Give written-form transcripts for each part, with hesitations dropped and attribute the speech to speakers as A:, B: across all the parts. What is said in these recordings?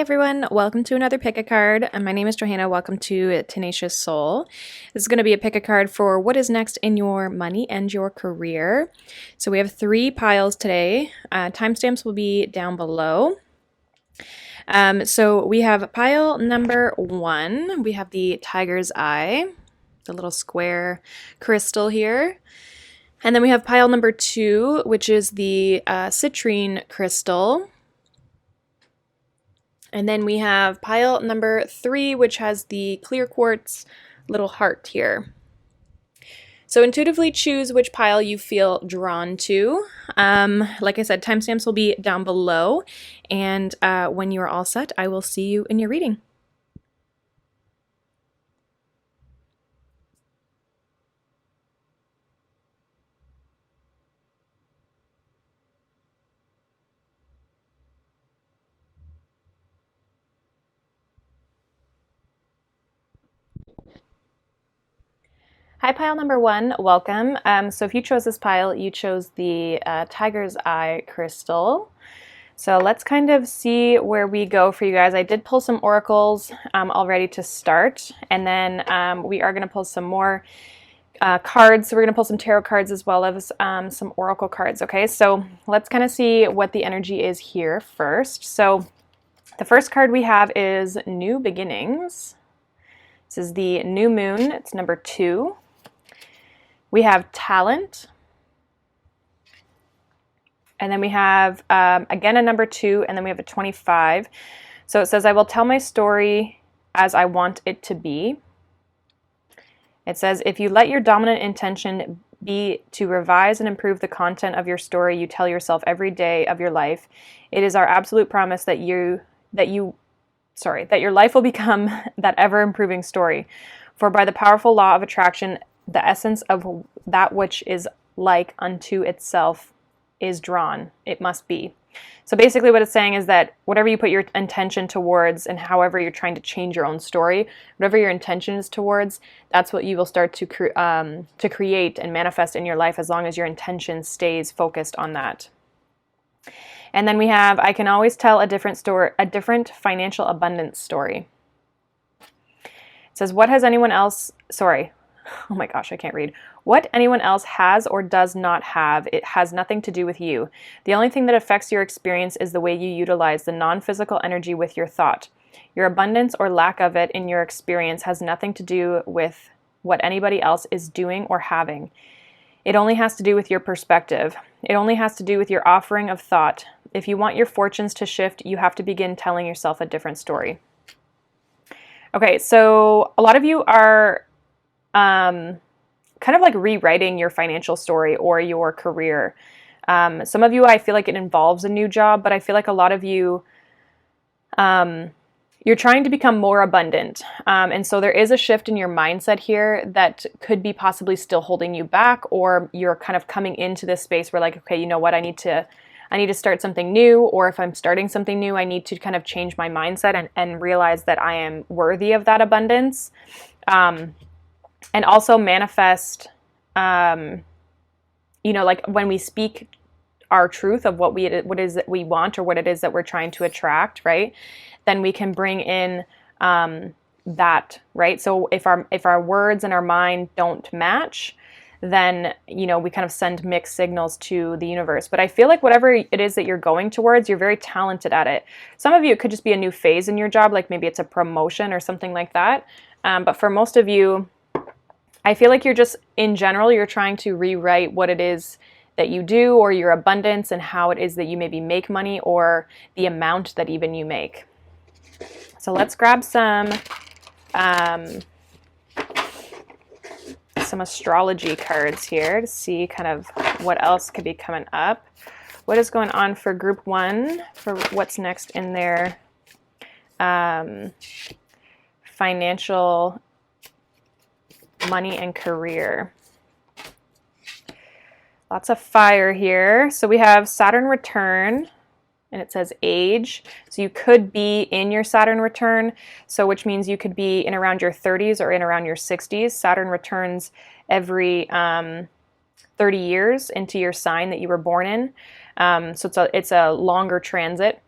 A: everyone, welcome to another pick a card. My name is Johanna. Welcome to Tenacious Soul. This is going to be a pick a card for what is next in your money and your career. So we have 3 piles today. Timestamps will be down below. So we have pile number 1. We have the Tiger's Eye, the little square crystal here. And then we have pile number 2, which is the citrine crystal. And then we have pile number 3, which has the clear quartz little heart here. So intuitively choose which pile you feel drawn to. Like I said, timestamps will be down below. And when you're all set, I will see you in your reading. Hi, pile number 1, welcome. So if you chose this pile, you chose the Tiger's Eye crystal. So let's kind of see where we go for you guys. I did pull some oracles already to start, and then we are going to pull some more cards. So we're going to pull some tarot cards as well as some oracle cards, okay? So let's kind of see what the energy is here first. So the first card we have is New Beginnings. This is the new moon. It's number 2. We have Talent, and then we have, again, a number 2, and then we have a 25. So it says, I will tell my story as I want it to be. It says, if you let your dominant intention be to revise and improve the content of your story you tell yourself every day of your life, it is our absolute promise that your life will become that ever-improving story. For by the powerful law of attraction, the essence of that which is like unto itself is drawn. It must be. So basically what it's saying is that whatever you put your intention towards and however you're trying to change your own story, whatever your intention is towards, that's what you will start to create and manifest in your life as long as your intention stays focused on that. And then we have, I can always tell a different story, a different financial abundance story. It says, what has anyone else, oh my gosh, I can't read. What anyone else has or does not have, it has nothing to do with you. The only thing that affects your experience is the way you utilize the non-physical energy with your thought. Your abundance or lack of it in your experience has nothing to do with what anybody else is doing or having. It only has to do with your perspective. It only has to do with your offering of thought. If you want your fortunes to shift, you have to begin telling yourself a different story. Okay, so a lot of you are kind of like rewriting your financial story or your career. Some of you, I feel like it involves a new job, but I feel like a lot of you, you're trying to become more abundant. And so there is a shift in your mindset here that could be possibly still holding you back, or you're kind of coming into this space where like, okay, you know what, I need to start something new, or if I'm starting something new, I need to kind of change my mindset and realize that I am worthy of that abundance. And also manifest, like when we speak our truth of what it is that we want or what it is that we're trying to attract, right? Then we can bring in that, right? So if our words and our mind don't match, then, we kind of send mixed signals to the universe. But I feel like whatever it is that you're going towards, you're very talented at it. Some of you, it could just be a new phase in your job, like maybe it's a promotion or something like that. But for most of you, I feel like you're just, in general, you're trying to rewrite what it is that you do or your abundance and how it is that you maybe make money or the amount that even you make. So let's grab some astrology cards here to see kind of what else could be coming up. What is going on for group 1 for what's next in their financial, money, and career. Lots of fire here. So we have Saturn return, and it says age. So you could be in your Saturn return, so which means you could be in around your 30s or in around your 60s. Saturn returns every 30 years into your sign that you were born in. So it's a longer transit.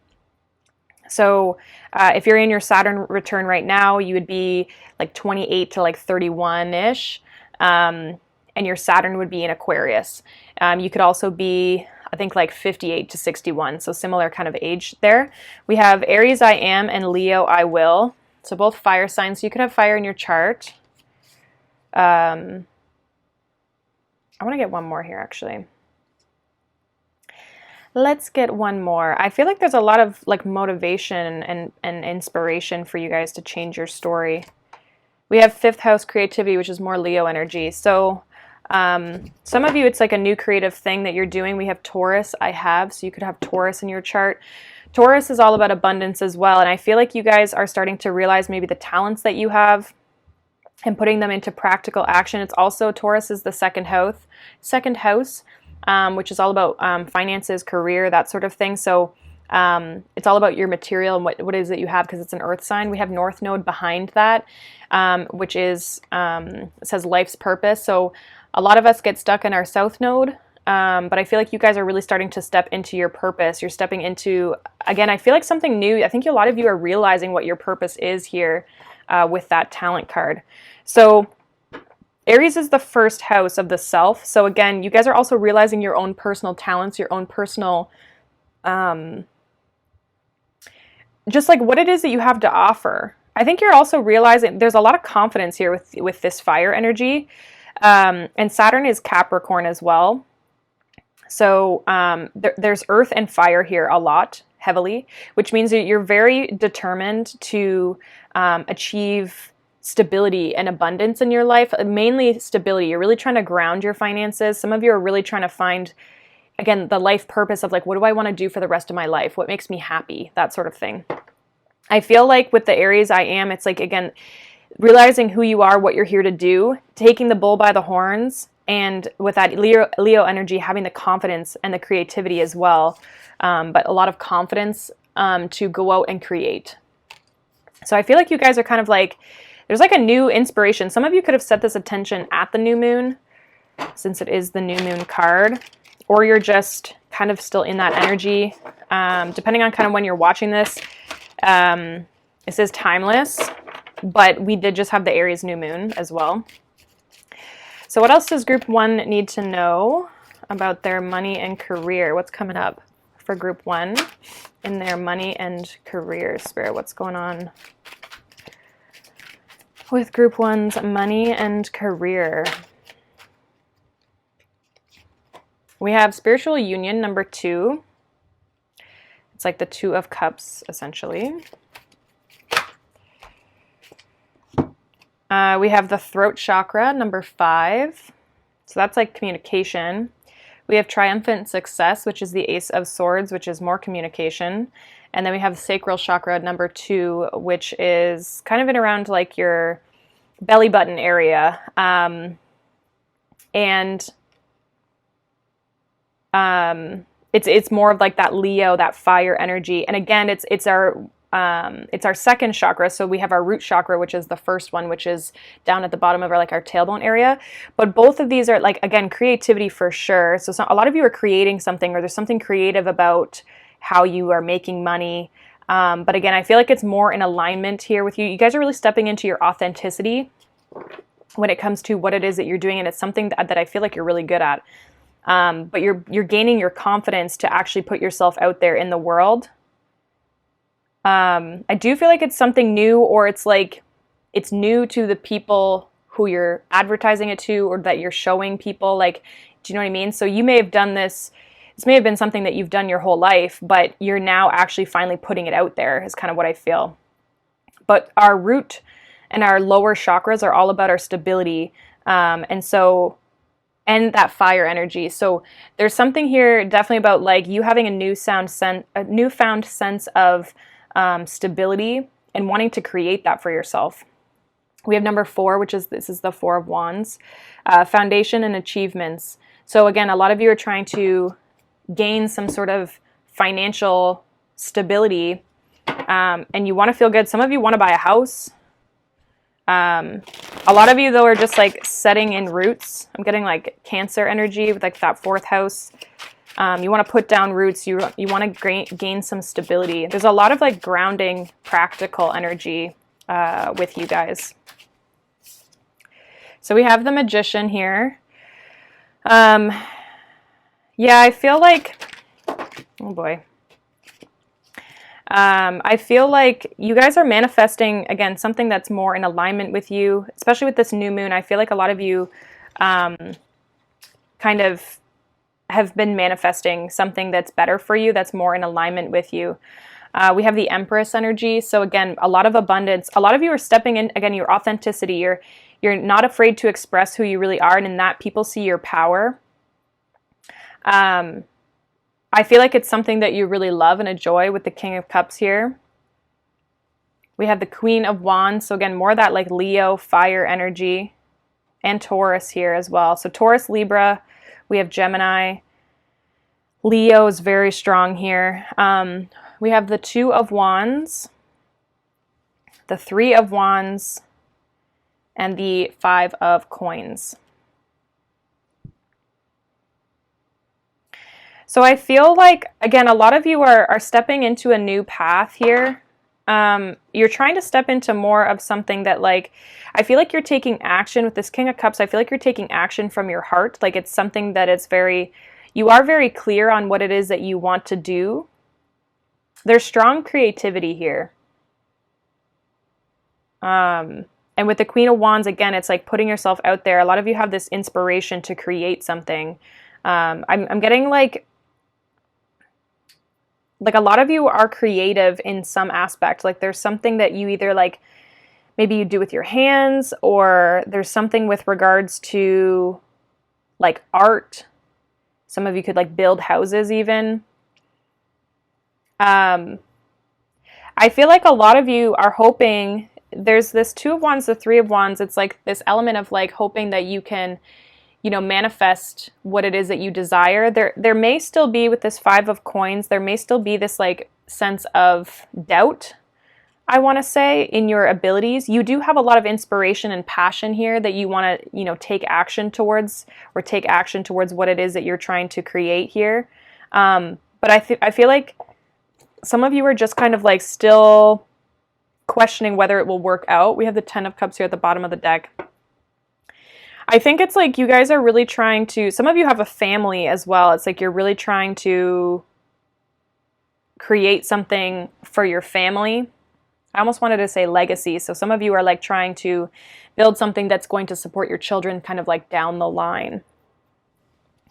A: So if you're in your Saturn return right now, you would be like 28 to like 31-ish. And your Saturn would be in Aquarius. You could also be, I think, like 58 to 61, so similar kind of age there. We have Aries I am and Leo I will, so both fire signs. So you could have fire in your chart. I want to get one more here, actually. Let's get one more. I feel like there's a lot of like motivation and inspiration for you guys to change your story. We have 5th house creativity, which is more Leo energy. So some of you, it's like a new creative thing that you're doing. We have Taurus, so you could have Taurus in your chart. Taurus is all about abundance as well. And I feel like you guys are starting to realize maybe the talents that you have and putting them into practical action. It's also, Taurus is the second house, which is all about finances, career, that sort of thing. So it's all about your material and what is it you have, because it's an earth sign. We have North Node behind that, which is, it says life's purpose. So a lot of us get stuck in our South Node, but I feel like you guys are really starting to step into your purpose. You're stepping into, again, I feel like something new. I think a lot of you are realizing what your purpose is here with that talent card. So Aries is the 1st house of the self. So again, you guys are also realizing your own personal talents, your own personal, just like what it is that you have to offer. I think you're also realizing there's a lot of confidence here with this fire energy. And Saturn is Capricorn as well. So there's earth and fire here a lot, heavily, which means that you're very determined to achieve stability and abundance in your life, mainly stability. You're really trying to ground your finances. Some of you are really trying to find, again, the life purpose of like, what do I want to do for the rest of my life? What makes me happy? That sort of thing. I feel like with the Aries I am, it's like, again, realizing who you are, what you're here to do, taking the bull by the horns, and with that Leo energy, having the confidence and the creativity as well, but a lot of confidence to go out and create. So I feel like you guys are kind of like, there's like a new inspiration. Some of you could have set this attention at the new moon, since it is the new moon card, or you're just kind of still in that energy, depending on kind of when you're watching this. It says timeless, but we did just have the Aries new moon as well. So what else does group 1 need to know about their money and career? What's coming up for group 1 in their money and career? Spirit, what's going on with group 1's money and career? We have spiritual union number 2. It's like the 2 of cups, essentially. We have the throat chakra, number 5. So that's like communication. We have triumphant success, which is the Ace of Swords, which is more communication. And then we have sacral chakra, number 2, which is kind of in around like your belly button area. It's more of like that Leo, that fire energy. And again, it's our second chakra. So we have our root chakra, which is the first one, which is down at the bottom of our tailbone area. But both of these are like, again, creativity for sure. So a lot of you are creating something, or there's something creative about how you are making money. But again, I feel like it's more in alignment here with you. You guys are really stepping into your authenticity when it comes to what it is that you're doing. And it's something that I feel like you're really good at. But you're gaining your confidence to actually put yourself out there in the world. I do feel like it's something new, or it's like it's new to the people who you're advertising it to, or that you're showing people. Like, do you know what I mean? So you may have done this. This may have been something that you've done your whole life, but you're now actually finally putting it out there, is kind of what I feel. But our root and our lower chakras are all about our stability. And that fire energy. So there's something here definitely about like you having a newfound sense of stability and wanting to create that for yourself. We have number 4, which is, this is the 4 of Wands, foundation and achievements. So again, a lot of you are trying to gain some sort of financial stability, and you want to feel good. Some of you want to buy a house. A lot of you though are just like setting in roots. I'm getting like Cancer energy with like that 4th house. You want to put down roots. You want to gain some stability. There's a lot of like grounding, practical energy with you guys. So we have the Magician here. Yeah, I feel like, oh boy. I feel like you guys are manifesting, again, something that's more in alignment with you, especially with this new moon. I feel like a lot of you kind of have been manifesting something that's better for you, that's more in alignment with you. We have the Empress energy. So again, a lot of abundance. A lot of you are stepping in, again, your authenticity. You're not afraid to express who you really are, and in that people see your power. I feel like it's something that you really love and enjoy with the King of Cups here. We have the Queen of Wands. So again, more of that like Leo, fire energy, and Taurus here as well. So Taurus, Libra, we have Gemini. Leo is very strong here. We have the Two of Wands, the Three of Wands, and the Five of Coins. So I feel like, again, a lot of you are stepping into a new path here. You're trying to step into more of something that, like, I feel like you're taking action with this King of Cups. I feel like you're taking action from your heart. Like it's something that is you are very clear on what it is that you want to do. There's strong creativity here. And with the Queen of Wands, again, it's like putting yourself out there. A lot of you have this inspiration to create something. I'm getting like a lot of you are creative in some aspect. Like there's something that you either like, maybe you do with your hands, or there's something with regards to like art. Some of you could like build houses even. I feel like a lot of you are hoping, there's this Two of Wands, the Three of Wands. It's like this element of like hoping that you can, you know, manifest what it is that you desire. There may still be, with this Five of Coins, there may still be this like sense of doubt, I want to say, in your abilities. You do have a lot of inspiration and passion here that you want to, you know, take action towards what it is that you're trying to create here. But I feel like some of you are just kind of like still questioning whether it will work out. We have the Ten of Cups here at the bottom of the deck. I think it's like you guys are really trying to, some of you have a family as well. It's like you're really trying to create something for your family. I almost wanted to say legacy. So some of you are like trying to build something that's going to support your children kind of like down the line.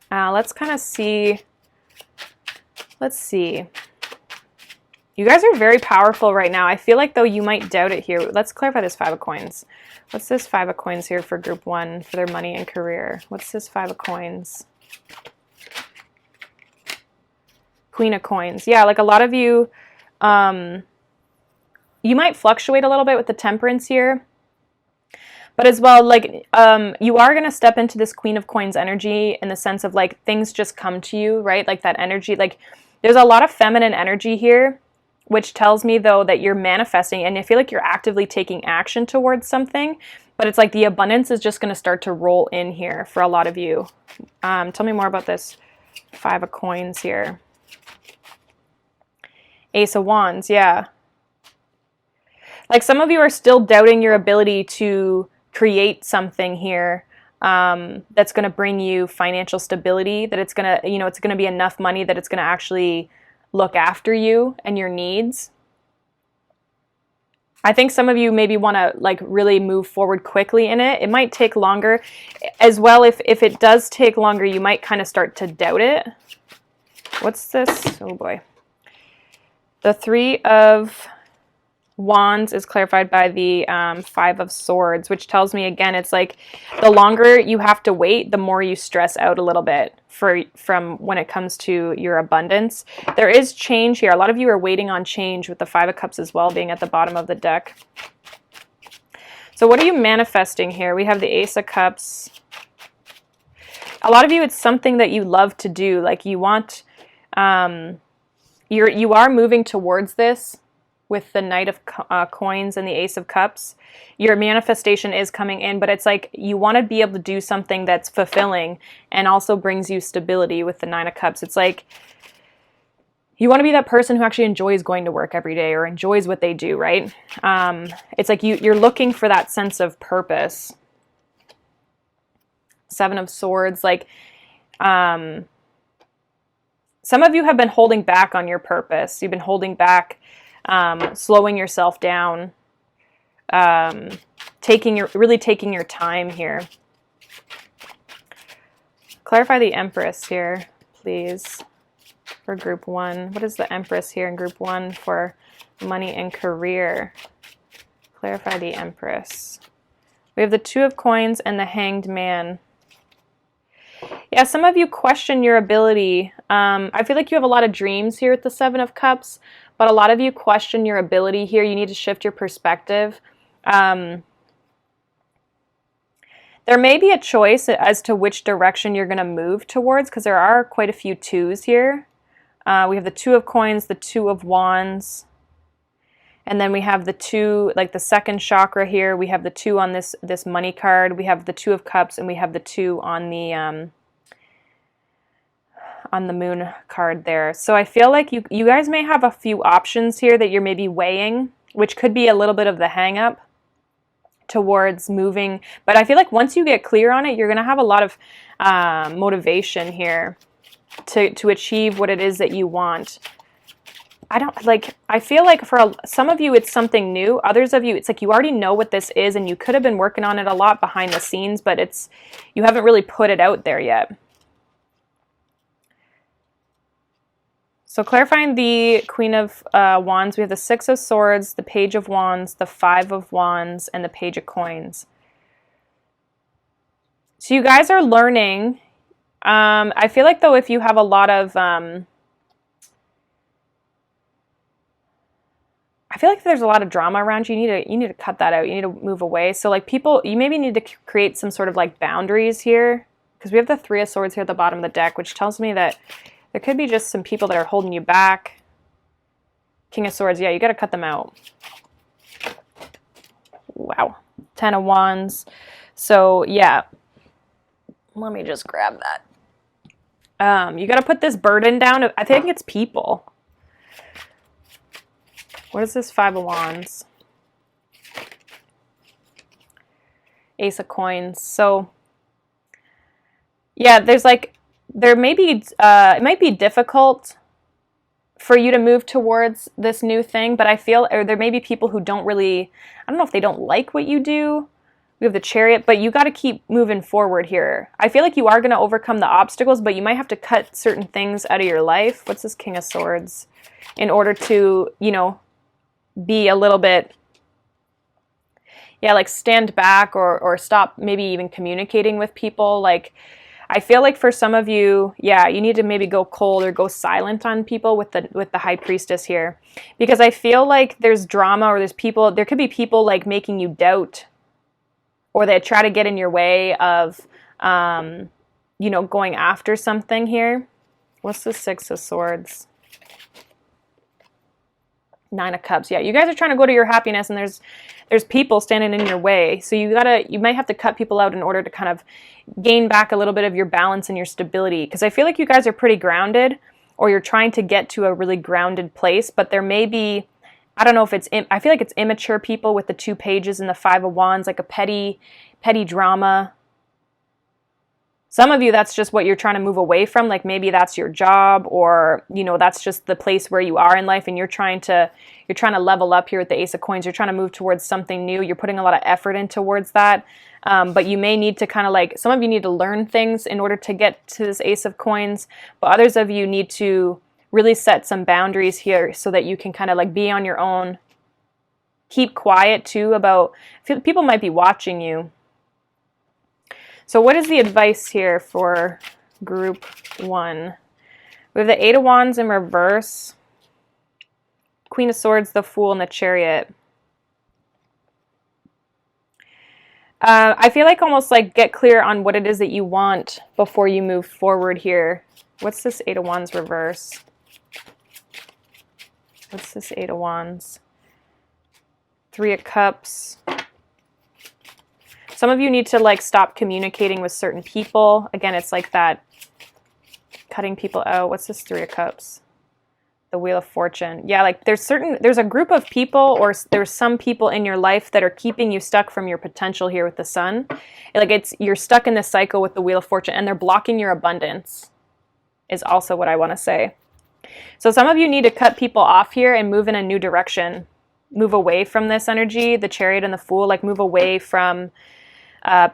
A: Let's kind of see. Let's see. You guys are very powerful right now. I feel like, though, you might doubt it here. Let's clarify this Five of Coins. What's this Five of Coins here for Group 1 for their money and career? What's this Five of Coins? Queen of Coins. Yeah, like a lot of you, you might fluctuate a little bit with the Temperance here. But as well, like, you are going to step into this Queen of Coins energy in the sense of, like, things just come to you, right? Like, that energy, like, there's a lot of feminine energy here, which tells me, though, that you're manifesting, and I feel like you're actively taking action towards something, but it's like the abundance is just going to start to roll in here for a lot of you. Tell me more about this Five of Coins here. Ace of Wands, yeah. Like some of you are still doubting your ability to create something here that's going to bring you financial stability, that it's going to, you know, it's going to be enough money that it's going to actually look after you and your needs. I think some of you maybe want to like really move forward quickly in it. It might take longer as well. If it does take longer, you might kind of start to doubt it. What's this? Oh boy. The Three of Wands is clarified by the Five of Swords, which tells me, again, it's like the longer you have to wait, the more you stress out a little bit from when it comes to your abundance. There is change here. A lot of you are waiting on change with the Five of Cups as well being at the bottom of the deck. So what are you manifesting here? We have the Ace of Cups. A lot of you, it's something that you love to do. Like you want, you are moving towards this. with the Knight of Coins and the Ace of Cups. Your manifestation is coming in, but it's like you want to be able to do something that's fulfilling and also brings you stability with the Nine of Cups. It's like you want to be that person who actually enjoys going to work every day or enjoys what they do, right? It's like you're looking for that sense of purpose. Seven of Swords, like some of you have been holding back on your purpose. You've been holding back, slowing yourself down, really taking your time here. Clarify the Empress here, please, for group 1. What is the Empress here in group 1 for money and career? Clarify the Empress. We have the Two of Coins and the Hanged Man. Yeah, some of you question your ability. I feel like you have a lot of dreams here with the Seven of Cups, but a lot of you question your ability here. You need to shift your perspective. There may be a choice as to which direction you're going to move towards, because there are quite a few twos here. We have the Two of Coins, the Two of Wands, and then we have the two, like the second chakra here. We have the 2 on this money card. We have the Two of Cups, and we have the 2 on the moon card there. So I feel like you guys may have a few options here that you're maybe weighing, which could be a little bit of the hang up towards moving. But I feel like once you get clear on it, you're going to have a lot of motivation here to achieve what it is that you want. I feel like for some of you, it's something new. Others of you, it's like you already know what this is and you could have been working on it a lot behind the scenes, but you haven't really put it out there yet. So clarifying the Queen of Wands, we have the Six of Swords, the Page of Wands, the Five of Wands, and the Page of Coins. So you guys are learning. I feel like, though, if you have a lot of... I feel like there's a lot of drama around you. You need to cut that out. You need to move away. So like people, you maybe need to create some sort of like boundaries here, because we have the Three of Swords here at the bottom of the deck, which tells me that there could be just some people that are holding you back. King of Swords, yeah, you got to cut them out. Wow. 10 of Wands. So yeah, let me just grab that. You got to put this burden down. I think it's people. What is this Five of Wands? Ace of Coins. So, yeah, there may be, it might be difficult for you to move towards this new thing, but I feel, or there may be people who don't really, I don't know if they don't like what you do. We have the Chariot, but you got to keep moving forward here. I feel like you are going to overcome the obstacles, but you might have to cut certain things out of your life. What's this King of Swords? In order to, be a little bit, like stand back or stop maybe even communicating with people. Like, I feel like for some of you, you need to maybe go cold or go silent on people with the High Priestess here, because I feel like there's drama, or there could be people like making you doubt, or they try to get in your way of, going after something here. What's the Six of Swords? Nine of Cups. Yeah, you guys are trying to go to your happiness, and there's people standing in your way. So you might have to cut people out in order to kind of gain back a little bit of your balance and your stability. Because I feel like you guys are pretty grounded, or you're trying to get to a really grounded place. But there may be, I don't know if I feel like it's immature people with the 2 pages and the Five of Wands, like a petty drama. Some of you, that's just what you're trying to move away from. Like maybe that's your job, or, that's just the place where you are in life, and you're trying to level up here with the Ace of Coins. You're trying to move towards something new. You're putting a lot of effort in towards that. But you may need to kind of like, some of you need to learn things in order to get to this Ace of Coins, but others of you need to really set some boundaries here so that you can kind of like be on your own. Keep quiet too people might be watching you. So what is the advice here for group 1? We have the Eight of Wands in reverse, Queen of Swords, the Fool, and the Chariot. I feel like almost like get clear on what it is that you want before you move forward here. What's this Eight of Wands reverse? What's this Eight of Wands? Three of Cups. Some of you need to like stop communicating with certain people. Again, it's like that cutting people out. What's this Three of Cups? The Wheel of Fortune. Yeah, like there's a group of people, or there's some people in your life that are keeping you stuck from your potential here with the Sun. Like you're stuck in this cycle with the Wheel of Fortune, and they're blocking your abundance is also what I want to say. So some of you need to cut people off here and move in a new direction. Move away from this energy, the Chariot and the Fool, like move away from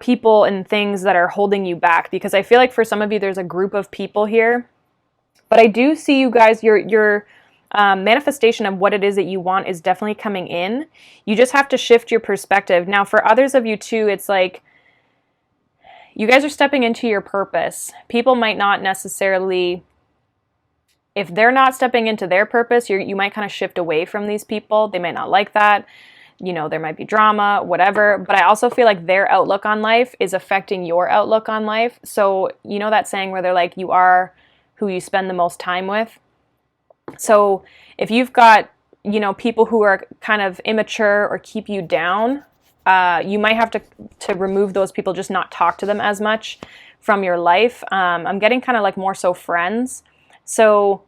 A: people and things that are holding you back. Because I feel like for some of you, there's a group of people here. But I do see you guys, your manifestation of what it is that you want is definitely coming in. You just have to shift your perspective. Now, for others of you too, it's like you guys are stepping into your purpose. People might not necessarily, if they're not stepping into their purpose, you might kind of shift away from these people. They might not like that. You know, there might be drama, whatever. But I also feel like their outlook on life is affecting your outlook on life. So, you know that saying where they're like, you are who you spend the most time with. So if you've got, you know, people who are kind of immature or keep you down, you might have to remove those people, just not talk to them as much from your life. I'm getting kind of like more so friends. So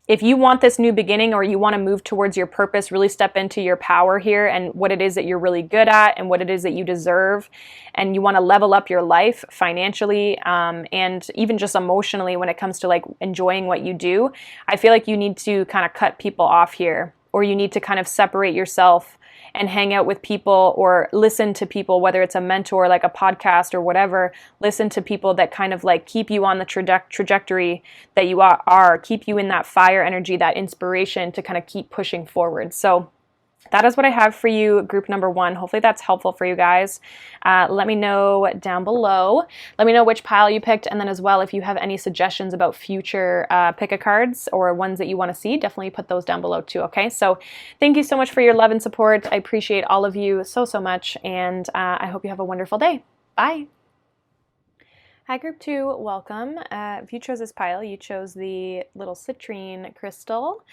A: if you want this new beginning, or you want to move towards your purpose, really step into your power here and what it is that you're really good at and what it is that you deserve, and you want to level up your life financially and even just emotionally when it comes to like enjoying what you do, I feel like you need to kind of cut people off here, or you need to kind of separate yourself and hang out with people or listen to people, whether it's a mentor, like a podcast or whatever. Listen to people that kind of like keep you on the trajectory that you are, keep you in that fire energy, that inspiration to kind of keep pushing forward. So that is what I have for you, group number 1. Hopefully that's helpful for you guys. Let me know down below. Let me know which pile you picked, and then as well, if you have any suggestions about future pick-a cards or ones that you want to see, definitely put those down below too, okay? So thank you so much for your love and support. I appreciate all of you so much, and I hope you have a wonderful day. Bye! Hi, group 2, welcome. If you chose this pile, you chose the little citrine crystal.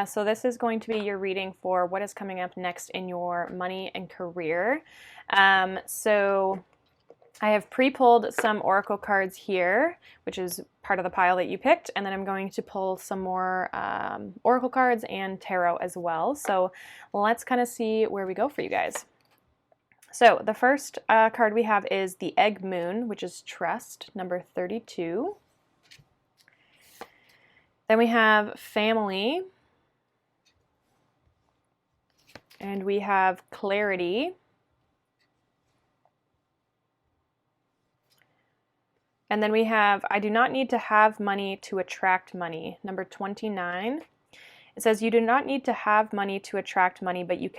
A: So this is going to be your reading for what is coming up next in your money and career. So I have pre-pulled some oracle cards here, which is part of the pile that you picked, and then I'm going to pull some more oracle cards and tarot as well. So let's kind of see where we go for you guys. So the first card we have is the Egg Moon, which is Trust, number 32. Then we have Family. And we have Clarity. And then we have I do not need to have money to attract money, number 29. It says you do not need to have money to attract money, but you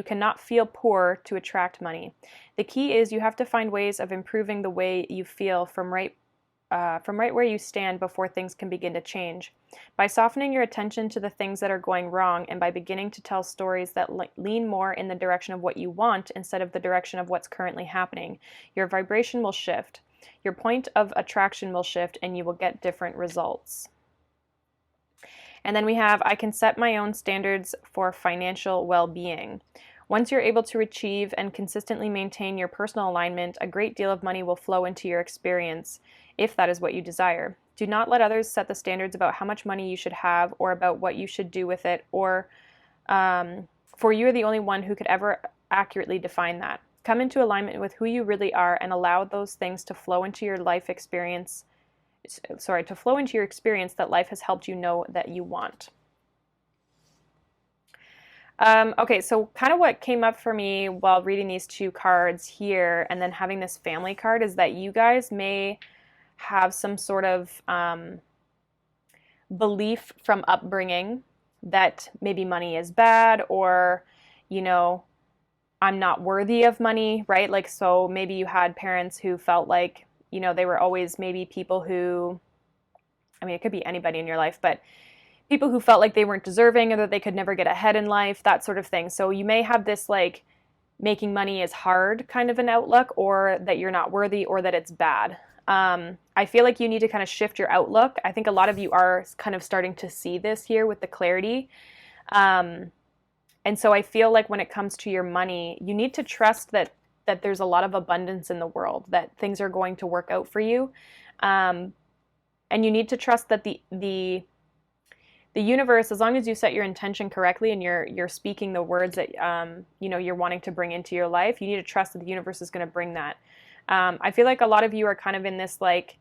A: cannot feel poor to attract money. The key is you have to find ways of improving the way you feel from right where you stand before things can begin to change. By softening your attention to the things that are going wrong, and by beginning to tell stories that lean more in the direction of what you want instead of the direction of what's currently happening, your vibration will shift. Your point of attraction will shift, and you will get different results. And then we have, I can set my own standards for financial well-being. Once you're able to achieve and consistently maintain your personal alignment, a great deal of money will flow into your experience, if that is what you desire. Do not let others set the standards about how much money you should have or about what you should do with it, or for you are the only one who could ever accurately define that. Come into alignment with who you really are and allow those things to flow into your life experience. To flow into your experience that life has helped you know that you want. Okay, so kind of what came up for me while reading these two cards here and then having this family card is that you guys may have some sort of belief from upbringing that maybe money is bad, or, you know, I'm not worthy of money, right? Like, so maybe you had parents who felt like, you know, they were always maybe people who, I mean, it could be anybody in your life, but people who felt like they weren't deserving or that they could never get ahead in life, that sort of thing. So you may have this like making money is hard kind of an outlook, or that you're not worthy, or that it's bad. I feel like you need to kind of shift your outlook. I think a lot of you are kind of starting to see this here with the clarity. And so I feel like when it comes to your money, you need to trust that there's a lot of abundance in the world, that things are going to work out for you. And you need to trust that the universe, as long as you set your intention correctly and you're speaking the words that you're wanting to bring into your life, you need to trust that the universe is going to bring that. I feel like a lot of you are kind of in this like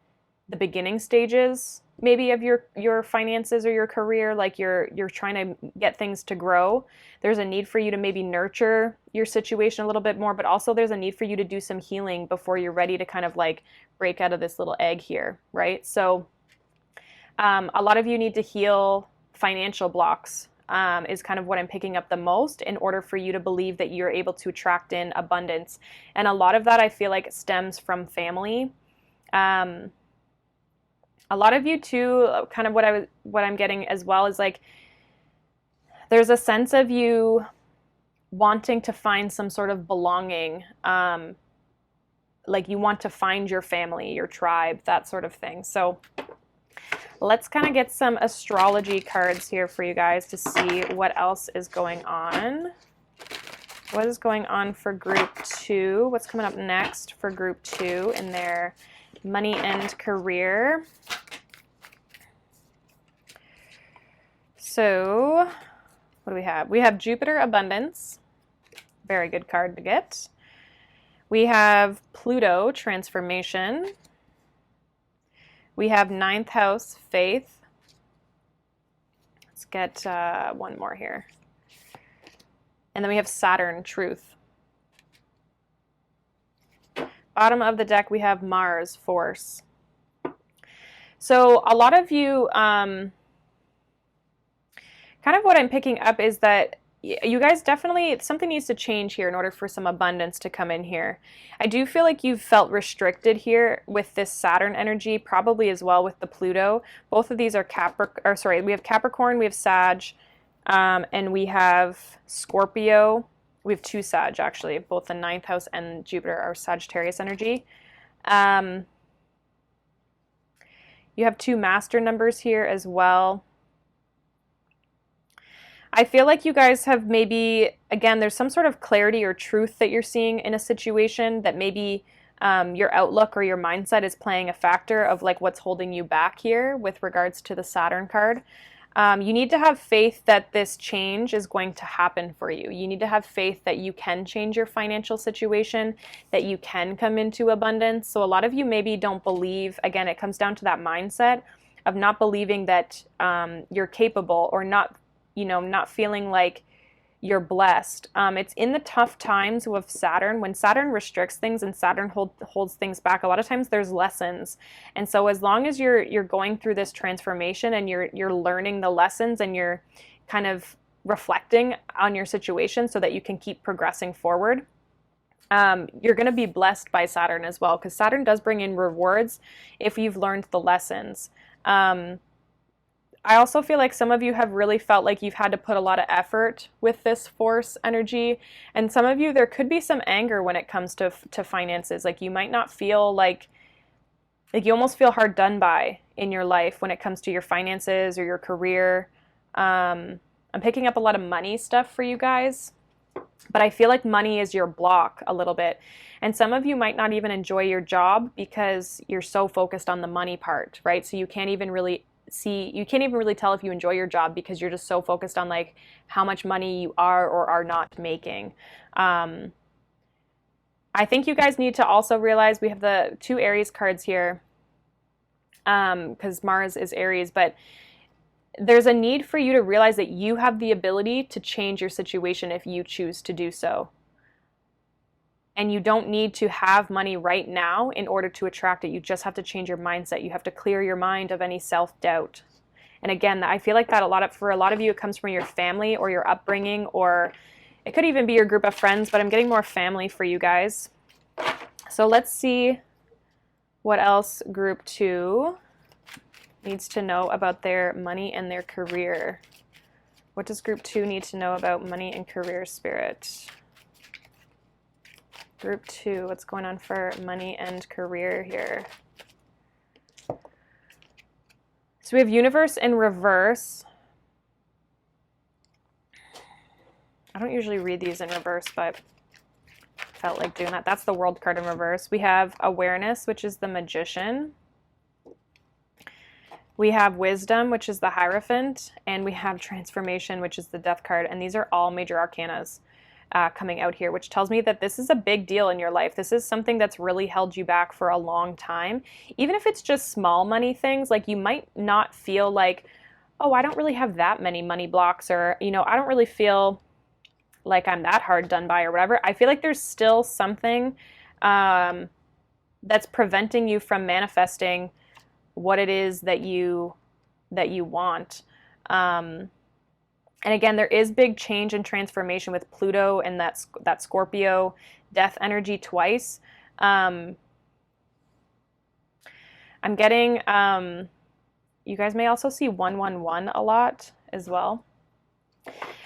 A: the beginning stages maybe of your finances or your career, like you're trying to get things to grow. There's a need for you to maybe nurture your situation a little bit more, but also there's a need for you to do some healing before you're ready to kind of like break out of this little egg here, right? So a lot of you need to heal financial blocks, is kind of what I'm picking up the most in order for you to believe that you're able to attract in abundance. And a lot of that I feel like stems from family. A lot of you too, kind of what I'm getting as well is like there's a sense of you wanting to find some sort of belonging, like you want to find your family, your tribe, that sort of thing. So let's kind of get some astrology cards here for you guys to see what else is going on. What is going on for group 2? What's coming up next for group 2 in their money and career? So what do we have? We have Jupiter Abundance. Very good card to get. We have Pluto Transformation. We have 9th house Faith. Let's get one more here. And then we have Saturn Truth. Bottom of the deck we have Mars Force. So a lot of you, kind of what I'm picking up is that you guys definitely, something needs to change here in order for some abundance to come in here. I do feel like you've felt restricted here with this Saturn energy, probably as well with the Pluto. Both of these are we have Capricorn, we have Sag, and we have Scorpio. We have 2 Sag actually, both the 9th house and Jupiter are Sagittarius energy. You have 2 master numbers here as well. I feel like you guys have maybe, again, there's some sort of clarity or truth that you're seeing in a situation that maybe your outlook or your mindset is playing a factor of like what's holding you back here with regards to the Saturn card. You need to have faith that this change is going to happen for you. You need to have faith that you can change your financial situation, that you can come into abundance. So a lot of you maybe don't believe, again, it comes down to that mindset of not believing that you're capable or not feeling like you're blessed. It's in the tough times with Saturn. When Saturn restricts things and Saturn holds things back, a lot of times there's lessons. And so as long as you're going through this transformation and you're learning the lessons and you're kind of reflecting on your situation so that you can keep progressing forward, you're going to be blessed by Saturn as well, because Saturn does bring in rewards if you've learned the lessons. I also feel like some of you have really felt like you've had to put a lot of effort with this force energy. And some of you, there could be some anger when it comes to finances. Like you might not feel like you almost feel hard done by in your life when it comes to your finances or your career. I'm picking up a lot of money stuff for you guys, but I feel like money is your block a little bit. And some of you might not even enjoy your job because you're so focused on the money part, right? So you can't even really tell if you enjoy your job because you're just so focused on like how much money you are or are not making. I think you guys need to also realize we have the 2 Aries cards here, because Mars is Aries, but there's a need for you to realize that you have the ability to change your situation if you choose to do so. And you don't need to have money right now in order to attract it. You just have to change your mindset. You have to clear your mind of any self-doubt. And again, I feel like that for a lot of you, it comes from your family or your upbringing, or it could even be your group of friends, but I'm getting more family for you guys. So let's see what else group 2 needs to know about their money and their career. What does group 2 need to know about money and career, Spirit? Group 2, what's going on for money and career here? So we have Universe in reverse. I don't usually read these in reverse, but felt like doing that. That's the World card in reverse. We have Awareness, which is the Magician. We have Wisdom, which is the Hierophant, and we have Transformation, which is the Death card, and these are all major arcanas coming out here, which tells me that this is a big deal in your life. This is something that's really held you back for a long time. Even if it's just small money things, like you might not feel like, oh, I don't really have that many money blocks, or, you know, I don't really feel like I'm that hard done by or whatever. I feel like there's still something that's preventing you from manifesting what it is that you want. And again, there is big change and transformation with Pluto and that Scorpio death energy twice. I'm getting, you guys may also see 111 a lot as well.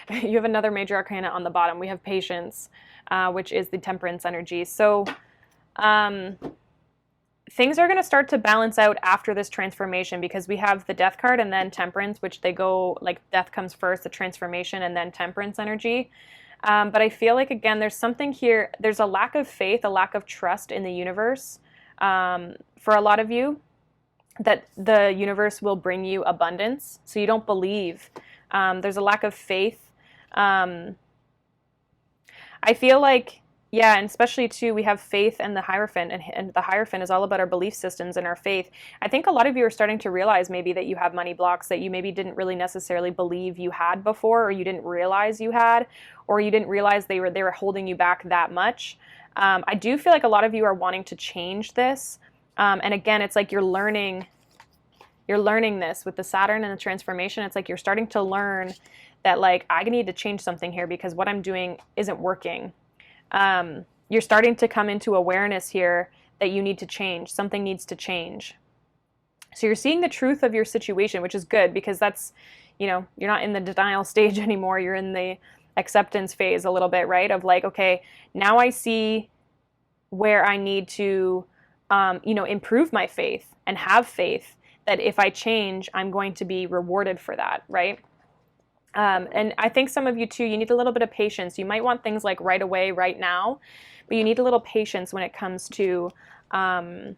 A: You have another major arcana on the bottom. We have Patience, which is the Temperance energy. So, things are going to start to balance out after this transformation, because we have the Death card and then Temperance, which they go like Death comes first, the transformation, and then Temperance energy. But I feel like, again, there's something here. There's a lack of faith, a lack of trust in the universe for a lot of you, that the universe will bring you abundance. So you don't believe. There's a lack of faith. I feel like, yeah, and especially too, we have faith and the Hierophant, and the Hierophant is all about our belief systems and our faith. I think a lot of you are starting to realize maybe that you have money blocks that you maybe didn't really necessarily believe you had before, or you didn't realize you had, or you didn't realize they were holding you back that much. I do feel like a lot of you are wanting to change this. And again, it's like you're learning this with the Saturn and the transformation. It's like you're starting to learn that, like, I need to change something here because what I'm doing isn't working. You're starting to come into awareness here that you need to change. Something needs to change. So you're seeing the truth of your situation, which is good, because that's, you know, you're not in the denial stage anymore. You're in the acceptance phase a little bit, right? Of like, okay, now I see where I need to, you know, improve my faith and have faith that if I change, I'm going to be rewarded for that, right? And I think some of you too, you need a little bit of patience. You might want things like right away, right now, but you need a little patience when it comes to your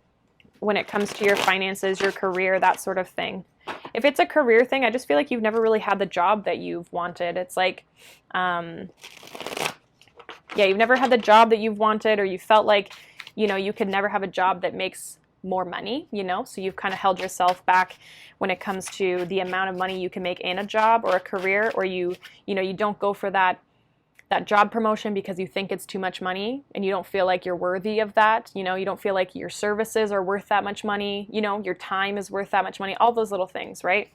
A: finances, your career, that sort of thing. If it's a career thing, I just feel like you've never really had the job that you've wanted. It's like, yeah, you've never had the job that you've wanted, or you felt like, you know, you could never have a job that makes more money, you know, so you've kind of held yourself back when it comes to the amount of money you can make in a job or a career, or you know, you don't go for that job promotion because you think it's too much money and you don't feel like you're worthy of that, you know, you don't feel like your services are worth that much money, you know, your time is worth that much money, all those little things, right?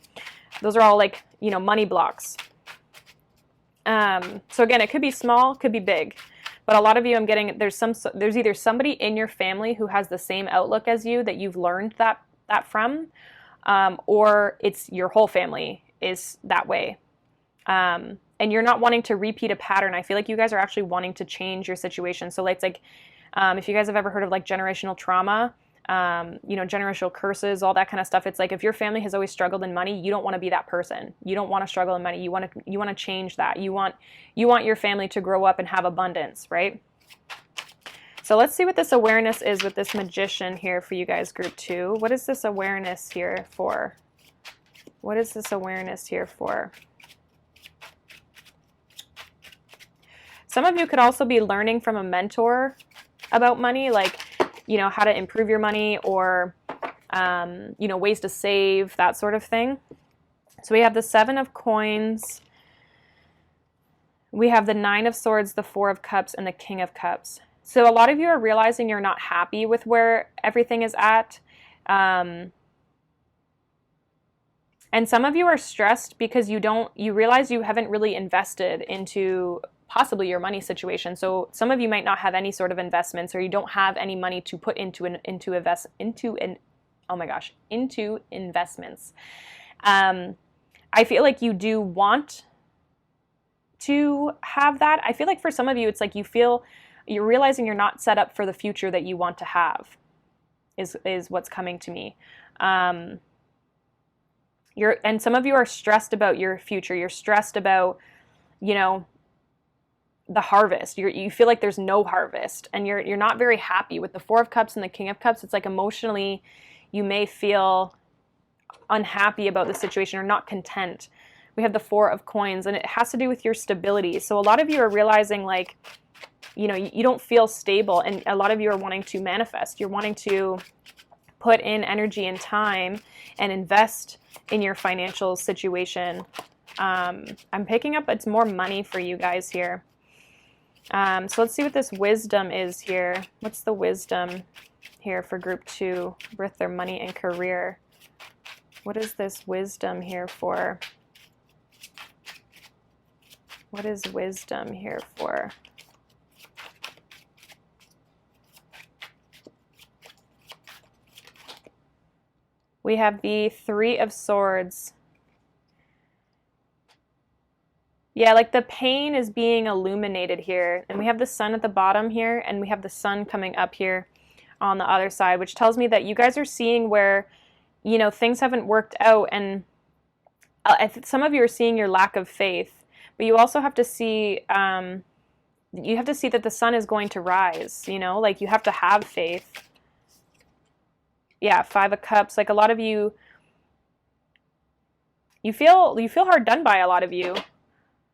A: Those are all like, you know, money blocks. So again, it could be small, could be big. But a lot of you, I'm getting, there's either somebody in your family who has the same outlook as you that you've learned that from, or it's your whole family is that way. And you're not wanting to repeat a pattern. I feel like you guys are actually wanting to change your situation. So it's like, if you guys have ever heard of like generational trauma, you know, generational curses, all that kind of stuff. It's like if your family has always struggled in money, you don't want to be that person. You don't want to struggle in money. You want to change that. You want your family to grow up and have abundance, right? So let's see what this awareness is with this Magician here for you guys, group 2. What is this awareness here for? What is this awareness here for? Some of you could also be learning from a mentor about money, like, you know, how to improve your money, or, you know, ways to save, that sort of thing. So we have the 7 of Coins. We have the 9 of Swords, the 4 of Cups, and the King of Cups. So a lot of you are realizing you're not happy with where everything is at. And some of you are stressed because you realize you haven't really invested into possibly your money situation. So some of you might not have any sort of investments, or you don't have any money to put into investments. I feel like you do want to have that. I feel like for some of you, it's like you're realizing you're not set up for the future that you want to have, is what's coming to me. And some of you are stressed about your future. You're stressed about, you know, the harvest. You feel like there's no harvest, and you're not very happy with the Four of Cups and the King of Cups. It's like emotionally you may feel unhappy about the situation or not content. We have the Four of Coins, and it has to do with your stability. So a lot of you are realizing, like, you know, you don't feel stable, and a lot of you are wanting to manifest. You're wanting to put in energy and time and invest in your financial situation. I'm picking up it's more money for you guys here. So let's see what this wisdom is here. What's the wisdom here for group 2 with their money and career? What is this wisdom here for? What is wisdom here for? We have the Three of Swords. Yeah, like the pain is being illuminated here. And we have the sun at the bottom here, and we have the sun coming up here on the other side, which tells me that you guys are seeing where, you know, things haven't worked out. And some of you are seeing your lack of faith, but you also have to see, that the sun is going to rise, you know, like you have to have faith. Yeah, Five of Cups. Like a lot of you, you feel hard done by, a lot of you.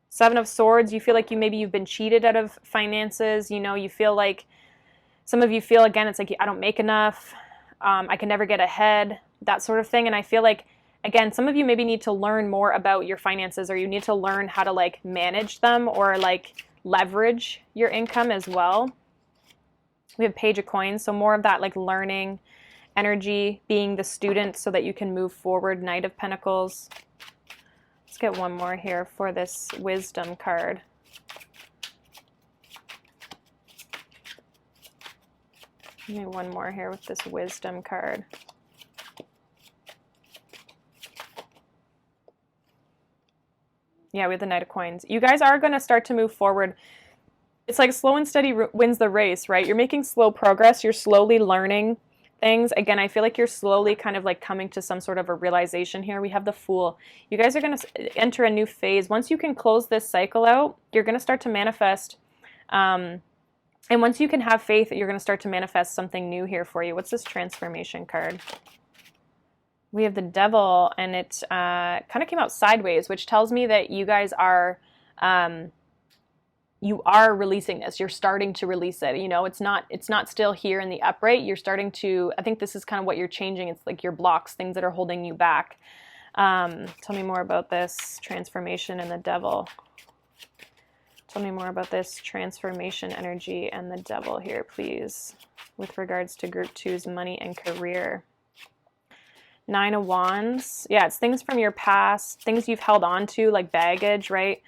A: Seven of Swords, you feel like you've been cheated out of finances. You know, you feel like, some of you feel, again, it's like I don't make enough. I can never get ahead, that sort of thing. And I feel like, again, some of you maybe need to learn more about your finances, or you need to learn how to like manage them, or like leverage your income as well. We have Page of Coins, so more of that like learning energy, being the student so that you can move forward. Knight of Pentacles. Let's get one more here for this wisdom card. Give me one more here with this wisdom card. Yeah, we have the Knight of Coins. You guys are going to start to move forward. It's like slow and steady wins the race, right? You're making slow progress. You're slowly learning things. Again, I feel like you're slowly kind of like coming to some sort of a realization here. We have the Fool. You guys are going to enter a new phase. Once you can close this cycle out, you're going to start to manifest. And once you can have faith, you're going to start to manifest something new here for you. What's this transformation card? We have the Devil, and it kind of came out sideways, which tells me that you guys are releasing this. You're starting to release it. You know, it's not still here in the upright. You're starting to, I think this is kind of what you're changing. It's like your blocks, things that are holding you back. Tell me more about this transformation and the Devil. Tell me more about this transformation energy and the Devil here, please, with regards to group 2's money and career. Nine of Wands. Yeah, it's things from your past, things you've held on to, like baggage, right?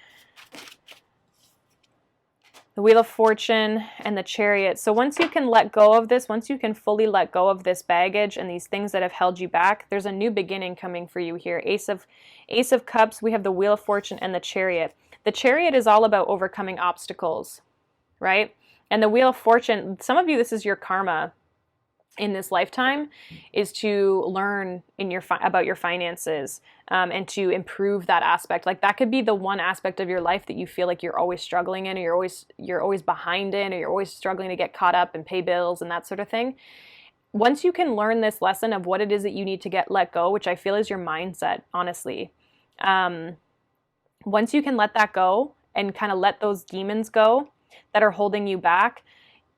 A: The Wheel of Fortune and the Chariot. So once you can let go of this, once you can fully let go of this baggage and these things that have held you back, there's a new beginning coming for you here. Ace of Cups, we have the Wheel of Fortune and the Chariot. The Chariot is all about overcoming obstacles, right? And the Wheel of Fortune, some of you, this is your karma in this lifetime, is to learn about your finances and to improve that aspect. Like that could be the one aspect of your life that you feel like you're always struggling in, or you're always behind in, or you're always struggling to get caught up and pay bills and that sort of thing. Once you can learn this lesson of what it is that you need to let go, which I feel is your mindset, honestly. Once you can let that go and kind of let those demons go that are holding you back,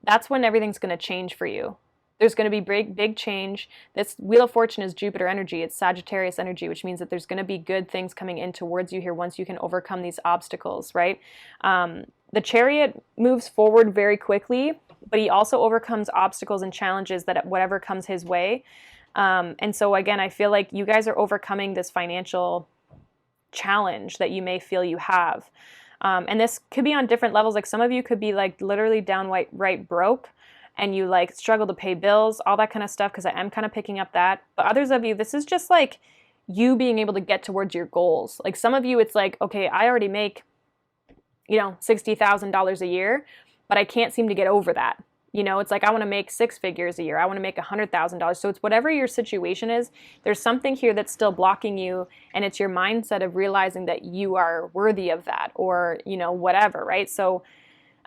A: that's when everything's going to change for you. There's going to be big change. This Wheel of Fortune is Jupiter energy. It's Sagittarius energy, which means that there's going to be good things coming in towards you here once you can overcome these obstacles, right? The Chariot moves forward very quickly, but he also overcomes obstacles and challenges that whatever comes his way. And so again, I feel like you guys are overcoming this financial challenge that you may feel you have. And this could be on different levels. Like some of you could be like literally downright broke, and you like struggle to pay bills, all that kind of stuff, because I am kind of picking up that. But others of you, this is just like you being able to get towards your goals. Like some of you, it's like, okay, I already make, $60,000 a year, but I can't seem to get over that. It's like I want to make 6 figures a year. I want to make $100,000. So it's whatever your situation is, there's something here that's still blocking you, and it's your mindset of realizing that you are worthy of that, or, whatever, right? So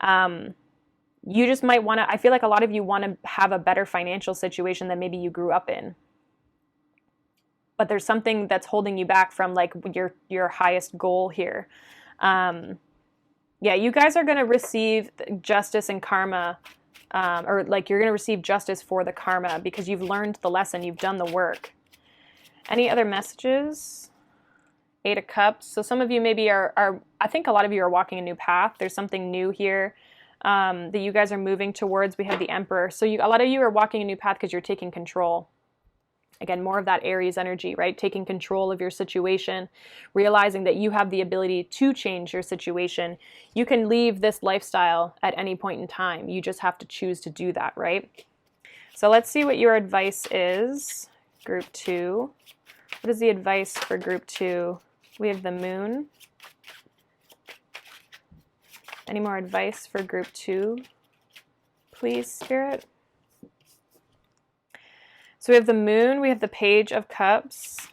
A: You just might want to, I feel like a lot of you want to have a better financial situation than maybe you grew up in. But there's something that's holding you back from like your highest goal here. Yeah, you guys are going to receive justice and karma, or like you're going to receive justice for the karma because you've learned the lesson, you've done the work. Any other messages? 8 of Cups. So some of you maybe are I think a lot of you are walking a new path. There's something new here that you guys are moving towards. We have the Emperor. So a lot of you are walking a new path because you're taking control. Again, more of that Aries energy, right? Taking control of your situation, realizing that you have the ability to change your situation. You can leave this lifestyle at any point in time. You just have to choose to do that, right? So let's see what your advice is. Group 2. What is the advice for Group 2? We have the Moon. Any more advice for Group 2? Please, Spirit. So we have the Moon, we have the Page of Cups.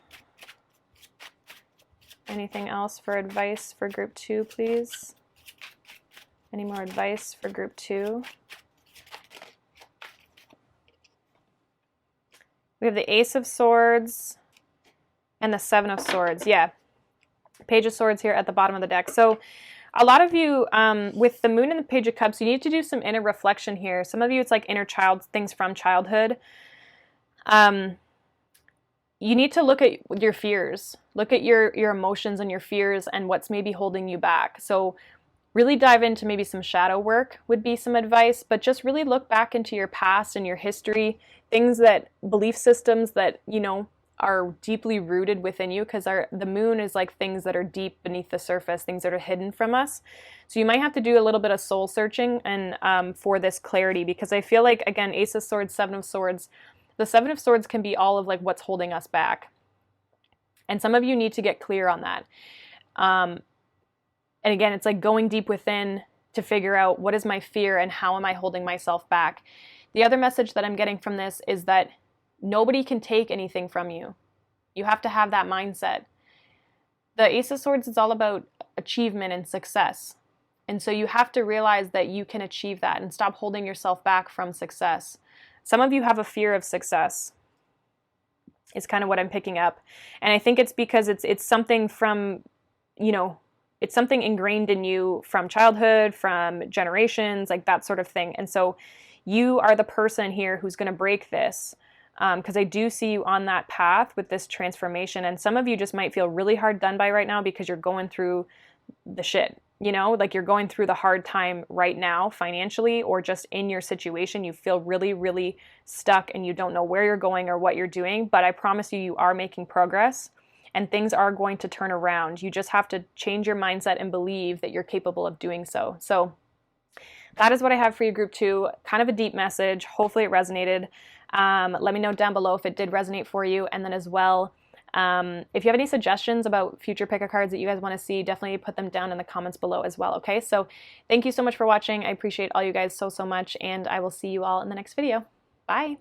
A: Anything else for advice for Group 2, please? Any more advice for Group 2? We have the Ace of Swords and the Seven of Swords. Yeah, Page of Swords here at the bottom of the deck. So a lot of you, with the Moon and the Page of Cups, you need to do some inner reflection here. Some of you, it's like inner child, things from childhood. You need to look at your fears, look at your emotions and your fears and what's maybe holding you back. So really dive into maybe some shadow work would be some advice, but just really look back into your past and your history, things that, belief systems that, you know, are deeply rooted within you, because the Moon is like things that are deep beneath the surface, things that are hidden from us. So you might have to do a little bit of soul searching and for this clarity, because I feel like, again, Ace of Swords, Seven of Swords, the Seven of Swords can be all of like what's holding us back. And some of you need to get clear on that. And again, it's like going deep within to figure out what is my fear and how am I holding myself back. The other message that I'm getting from this is that nobody can take anything from you. You have to have that mindset. The Ace of Swords is all about achievement and success. And so you have to realize that you can achieve that and stop holding yourself back from success. Some of you have a fear of success. Is kind of what I'm picking up. And I think it's because it's something from, you know, it's something ingrained in you from childhood, from generations, like that sort of thing. And so you are the person here who's going to break this, because I do see you on that path with this transformation. And some of you just might feel really hard done by right now because you're going through the shit. You know, like you're going through the hard time right now financially, or just in your situation. You feel really, really stuck and you don't know where you're going or what you're doing. But I promise you, you are making progress and things are going to turn around. You just have to change your mindset and believe that you're capable of doing so. So that is what I have for you, Group 2. Kind of a deep message. Hopefully it resonated. Let me know down below if it did resonate for you. And then as well, if you have any suggestions about future pick-a-cards that you guys want to see, definitely put them down in the comments below as well, okay? So thank you so much for watching. I appreciate all you guys so, so much, and I will see you all in the next video. Bye!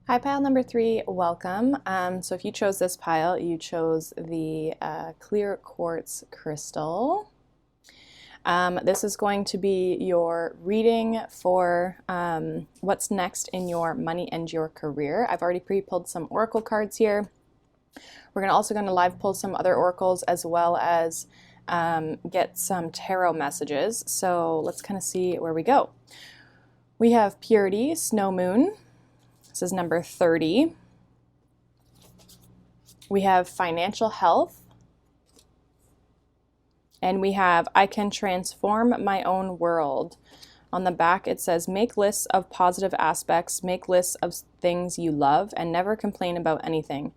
A: Hi, pile number 3. Welcome. So if you chose this pile, you chose the clear quartz crystal. This is going to be your reading for what's next in your money and your career. I've already pre-pulled some oracle cards here. We're also going to live pull some other oracles as well as get some tarot messages. So let's kind of see where we go. We have Purity, Snow Moon. This is number 30. We have Financial Health. And we have I Can Transform My Own World. On the back it says, make lists of positive aspects, make lists of things you love, and never complain about anything.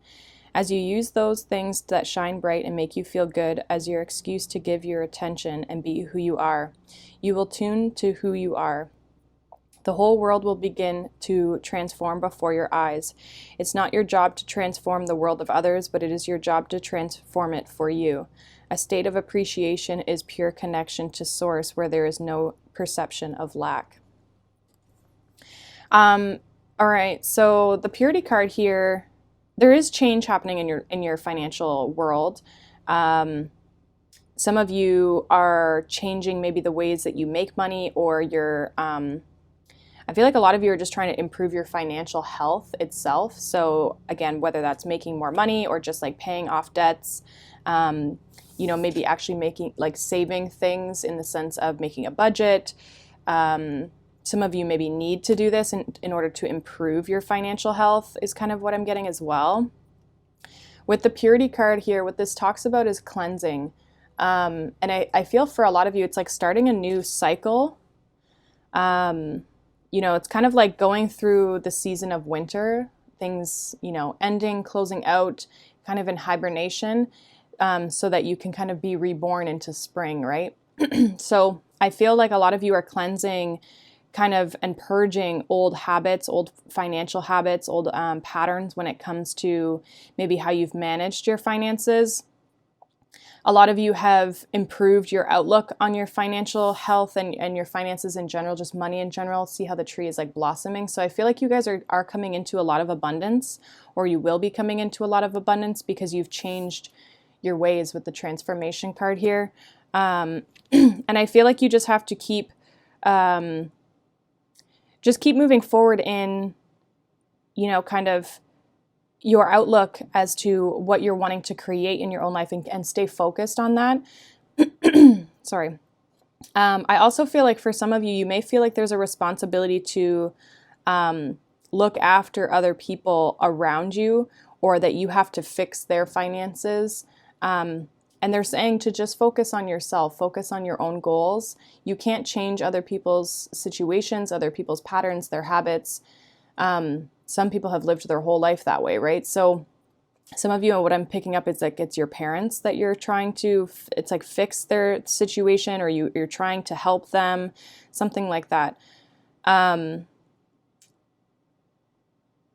A: As you use those things that shine bright and make you feel good as your excuse to give your attention and be who you are, you will tune to who you are. The whole world will begin to transform before your eyes. It's not your job to transform the world of others, but it is your job to transform it for you. A state of appreciation is pure connection to Source where there is no perception of lack. All right, so the Purity card here, there is change happening in your financial world. Some of you are changing maybe the ways that you make money, or you're, I feel like a lot of you are just trying to improve your financial health itself. So again, whether that's making more money or just like paying off debts, maybe actually making like saving things in the sense of making a budget. Some of you maybe need to do this in order to improve your financial health is kind of what I'm getting as well. With the Purity card here, what this talks about is cleansing. And I feel for a lot of you, it's like starting a new cycle. It's kind of like going through the season of winter, things, ending, closing out, kind of in hibernation, so that you can kind of be reborn into spring, right? So I feel like a lot of you are cleansing kind of and purging old habits, old financial habits, old patterns when it comes to maybe how you've managed your finances. A lot of you have improved your outlook on your financial health and your finances in general, just money in general. See how the tree is like blossoming. So I feel like you guys are coming into a lot of abundance, or you will be coming into a lot of abundance because you've changed your ways with the transformation card here. And I feel like you just have to keep moving forward in, kind of your outlook as to what you're wanting to create in your own life, and stay focused on that. Sorry. I also feel like for some of you, you may feel like there's a responsibility to look after other people around you, or that you have to fix their finances. And they're saying to just focus on yourself, focus on your own goals. You can't change other people's situations, other people's patterns, their habits. Some people have lived their whole life that way, right? So some of you, what I'm picking up is like it's your parents that you're trying to, it's like fix their situation, or you're trying to help them, something like that. And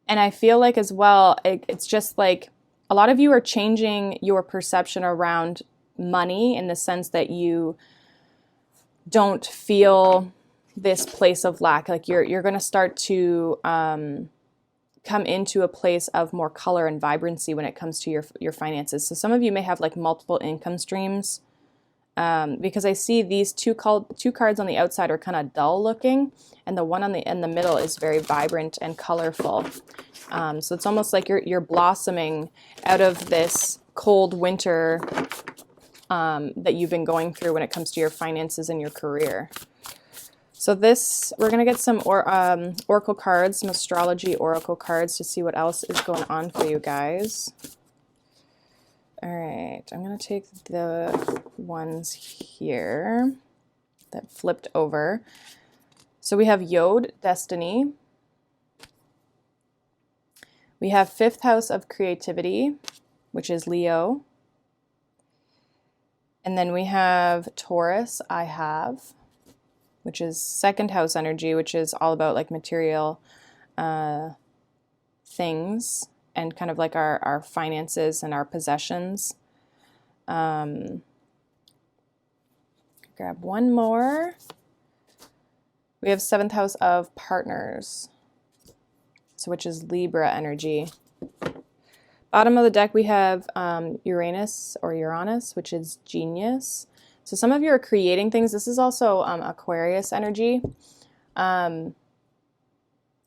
A: I feel like as well, it's just like a lot of you are changing your perception around money in the sense that you don't feel this place of lack. Like you're going to start to come into a place of more color and vibrancy when it comes to your finances. So some of you may have like multiple income streams, because I see these two cards on the outside are kind of dull looking, and the one in the middle is very vibrant and colorful. So it's almost like you're blossoming out of this cold winter that you've been going through when it comes to your finances and your career. So we're going to get some oracle cards, some astrology oracle cards, to see what else is going on for you guys. All right, I'm going to take the ones here that flipped over. So we have Yod, Destiny. We have 5th house of creativity, which is Leo. And then we have Taurus, I have, which is 2nd house energy, which is all about like material things and kind of like our finances and our possessions. Grab one more. We have 7th house of partners, so which is Libra energy. Bottom of the deck, we have Uranus, which is genius. So some of you are creating things. This is also Aquarius energy.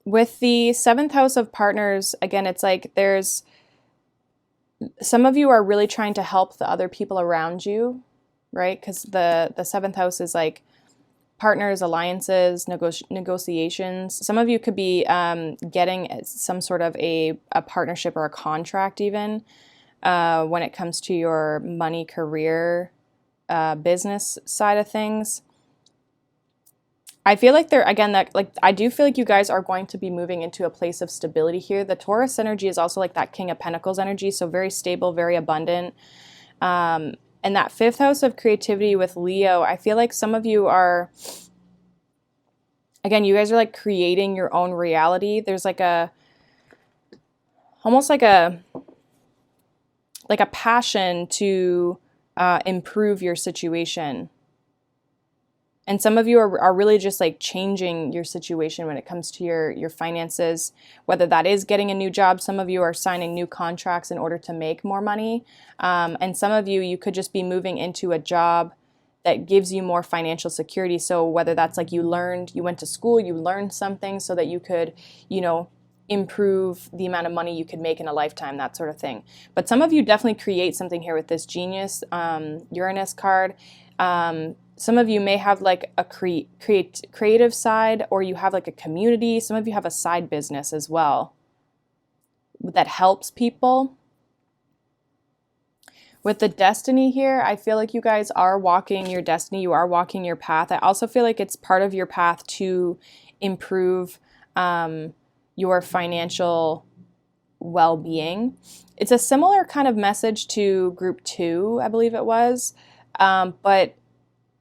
A: With the 7th house of partners, again, it's like there's some of you are really trying to help the other people around you, right? Because the 7th house is like partners, alliances, negotiations. Some of you could be getting some sort of a partnership or a contract even when it comes to your money, career, business side of things. I feel like I do feel like you guys are going to be moving into a place of stability here. The Taurus energy is also like that King of Pentacles energy, so very stable, very abundant. And that 5th house of creativity with Leo, I feel like some of you are, again, you guys are like creating your own reality. There's like almost like a passion to improve your situation. And some of you are really just like changing your situation when it comes to your finances, whether that is getting a new job. Some of you are signing new contracts in order to make more money. And some of you could just be moving into a job that gives you more financial security. So whether that's like you went to school, you learned something so that you could, improve the amount of money you could make in a lifetime, that sort of thing. But some of you definitely create something here with this Genius Uranus card. Some of you may have like a creative side, or you have like a community. Some of you have a side business as well that helps people. With the destiny here, I feel like you guys are walking your destiny. You are walking your path. I also feel like it's part of your path to improve your financial well-being. It's a similar kind of message to group 2, I believe it was. But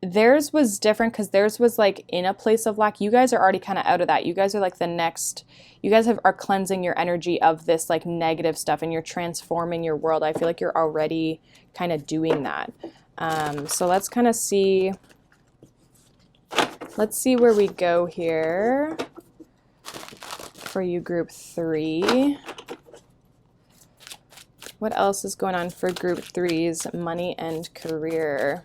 A: theirs was different because theirs was like in a place of lack. You guys are already kind of out of that. You guys are like you guys are cleansing your energy of this like negative stuff, and you're transforming your world. I feel like you're already kind of doing that. So let's kind of see, where we go here for you group 3. What else is going on for group 3's money and career?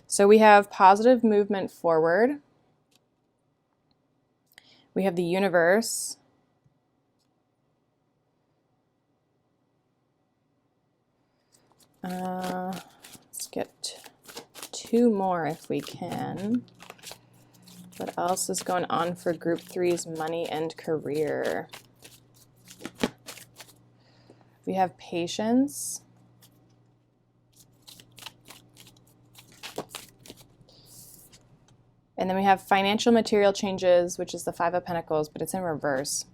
A: So we have positive movement forward. We have the universe. Let's get 2 more if we can. What else is going on for group 3's money and career? We have patience. And then we have financial material changes, which is the 5 of Pentacles, but it's in reverse.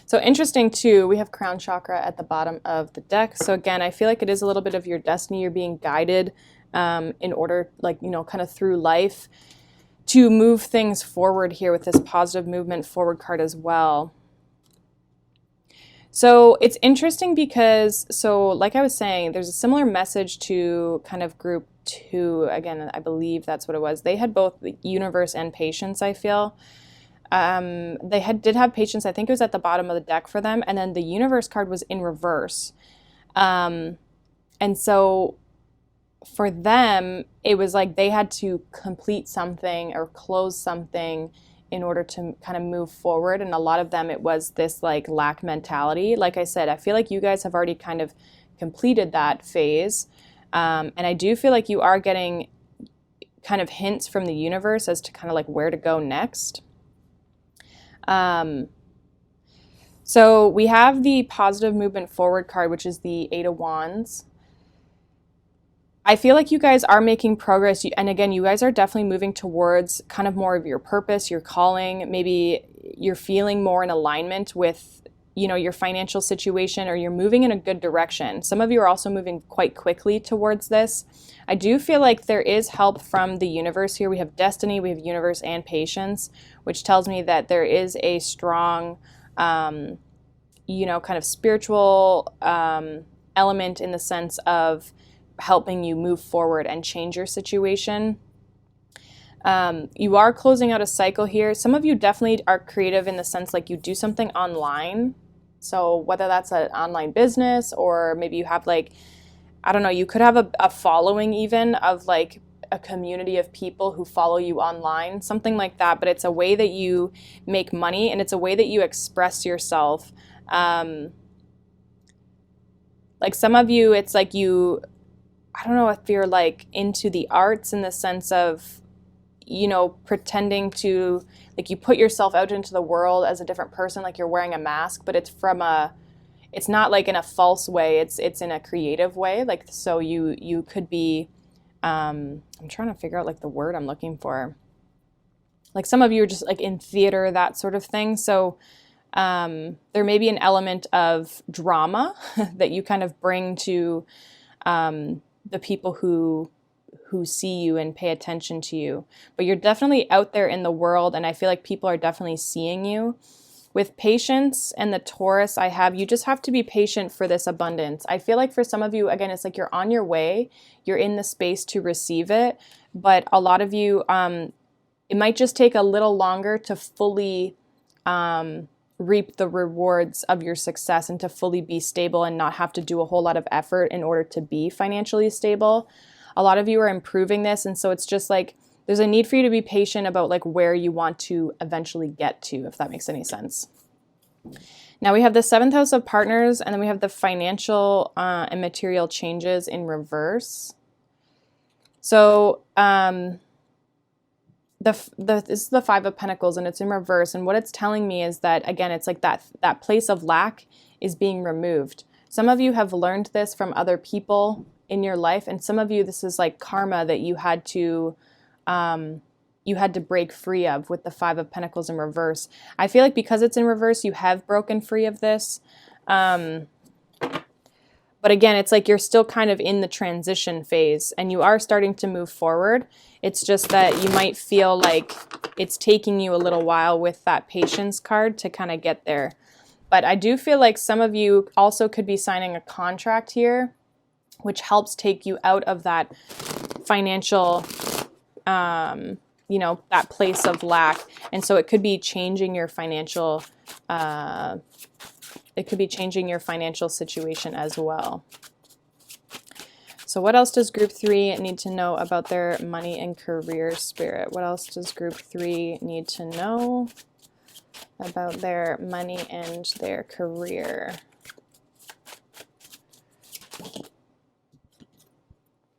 A: So interesting too, we have crown chakra at the bottom of the deck. So again, I feel like it is a little bit of your destiny. You're being guided in order, like, kind of through life to move things forward here with this positive movement forward card as well. So it's interesting because, like I was saying, there's a similar message to kind of group 2. Again, I believe that's what it was. They had both the universe and patience, I feel. They did have patience. I think it was at the bottom of the deck for them. And then the universe card was in reverse. And so for them, it was like they had to complete something or close something in order to kind of move forward. And a lot of them, it was this like lack mentality. Like I said, I feel like you guys have already kind of completed that phase. And I do feel like you are getting kind of hints from the universe as to kind of like where to go next. So we have the positive movement forward card, which is the 8 of Wands. I feel like you guys are making progress. And again, you guys are definitely moving towards kind of more of your purpose, your calling. Maybe you're feeling more in alignment with, your financial situation, or you're moving in a good direction. Some of you are also moving quite quickly towards this. I do feel like there is help from the universe here. We have destiny, we have universe and patience, which tells me that there is a strong, kind of spiritual element in the sense of helping you move forward and change your situation. You are closing out a cycle here. Some of you definitely are creative in the sense like you do something online. So whether that's an online business, or maybe you have like, I don't know, you could have a following even of like a community of people who follow you online, something like that. But it's a way that you make money, and it's a way that you express yourself. Like some of you, it's like I don't know if you're like into the arts in the sense of, pretending to, like, you put yourself out into the world as a different person, like you're wearing a mask, but it's not like in a false way, it's in a creative way. Like, so you could be, I'm trying to figure out like the word I'm looking for. Like some of you are just like in theater, that sort of thing. So there may be an element of drama that you kind of bring to the people who see you and pay attention to you. But you're definitely out there in the world, and I feel like people are definitely seeing you. With patience and the Taurus I have, you just have to be patient for this abundance. I feel like for some of you, again, it's like you're on your way, you're in the space to receive it, but a lot of you, it might just take a little longer to fully reap the rewards of your success and to fully be stable and not have to do a whole lot of effort in order to be financially stable. A lot of you are improving this, and so it's just like there's a need for you to be patient about like where you want to eventually get to, if that makes any sense. Now we have the seventh house of partners, and then we have the financial and material changes in reverse. So this is the Five of Pentacles, and it's in reverse. And what it's telling me is that, again, it's like that place of lack is being removed. Some of you have learned this from other people in your life, and some of you, this is like karma that you had to break free of with the Five of Pentacles in reverse. I feel like because it's in reverse, you have broken free of this. But again, it's like you're still kind of in the transition phase and you are starting to move forward. It's just that you might feel like it's taking you a little while with that patience card to kind of get there. But I do feel like some of you also could be signing a contract here, which helps take you out of that financial that place of lack. And so it could be changing your financial, situation as well. So what else does group 3 need to know about their money and career, Spirit? What else does group 3 need to know about their money and their career?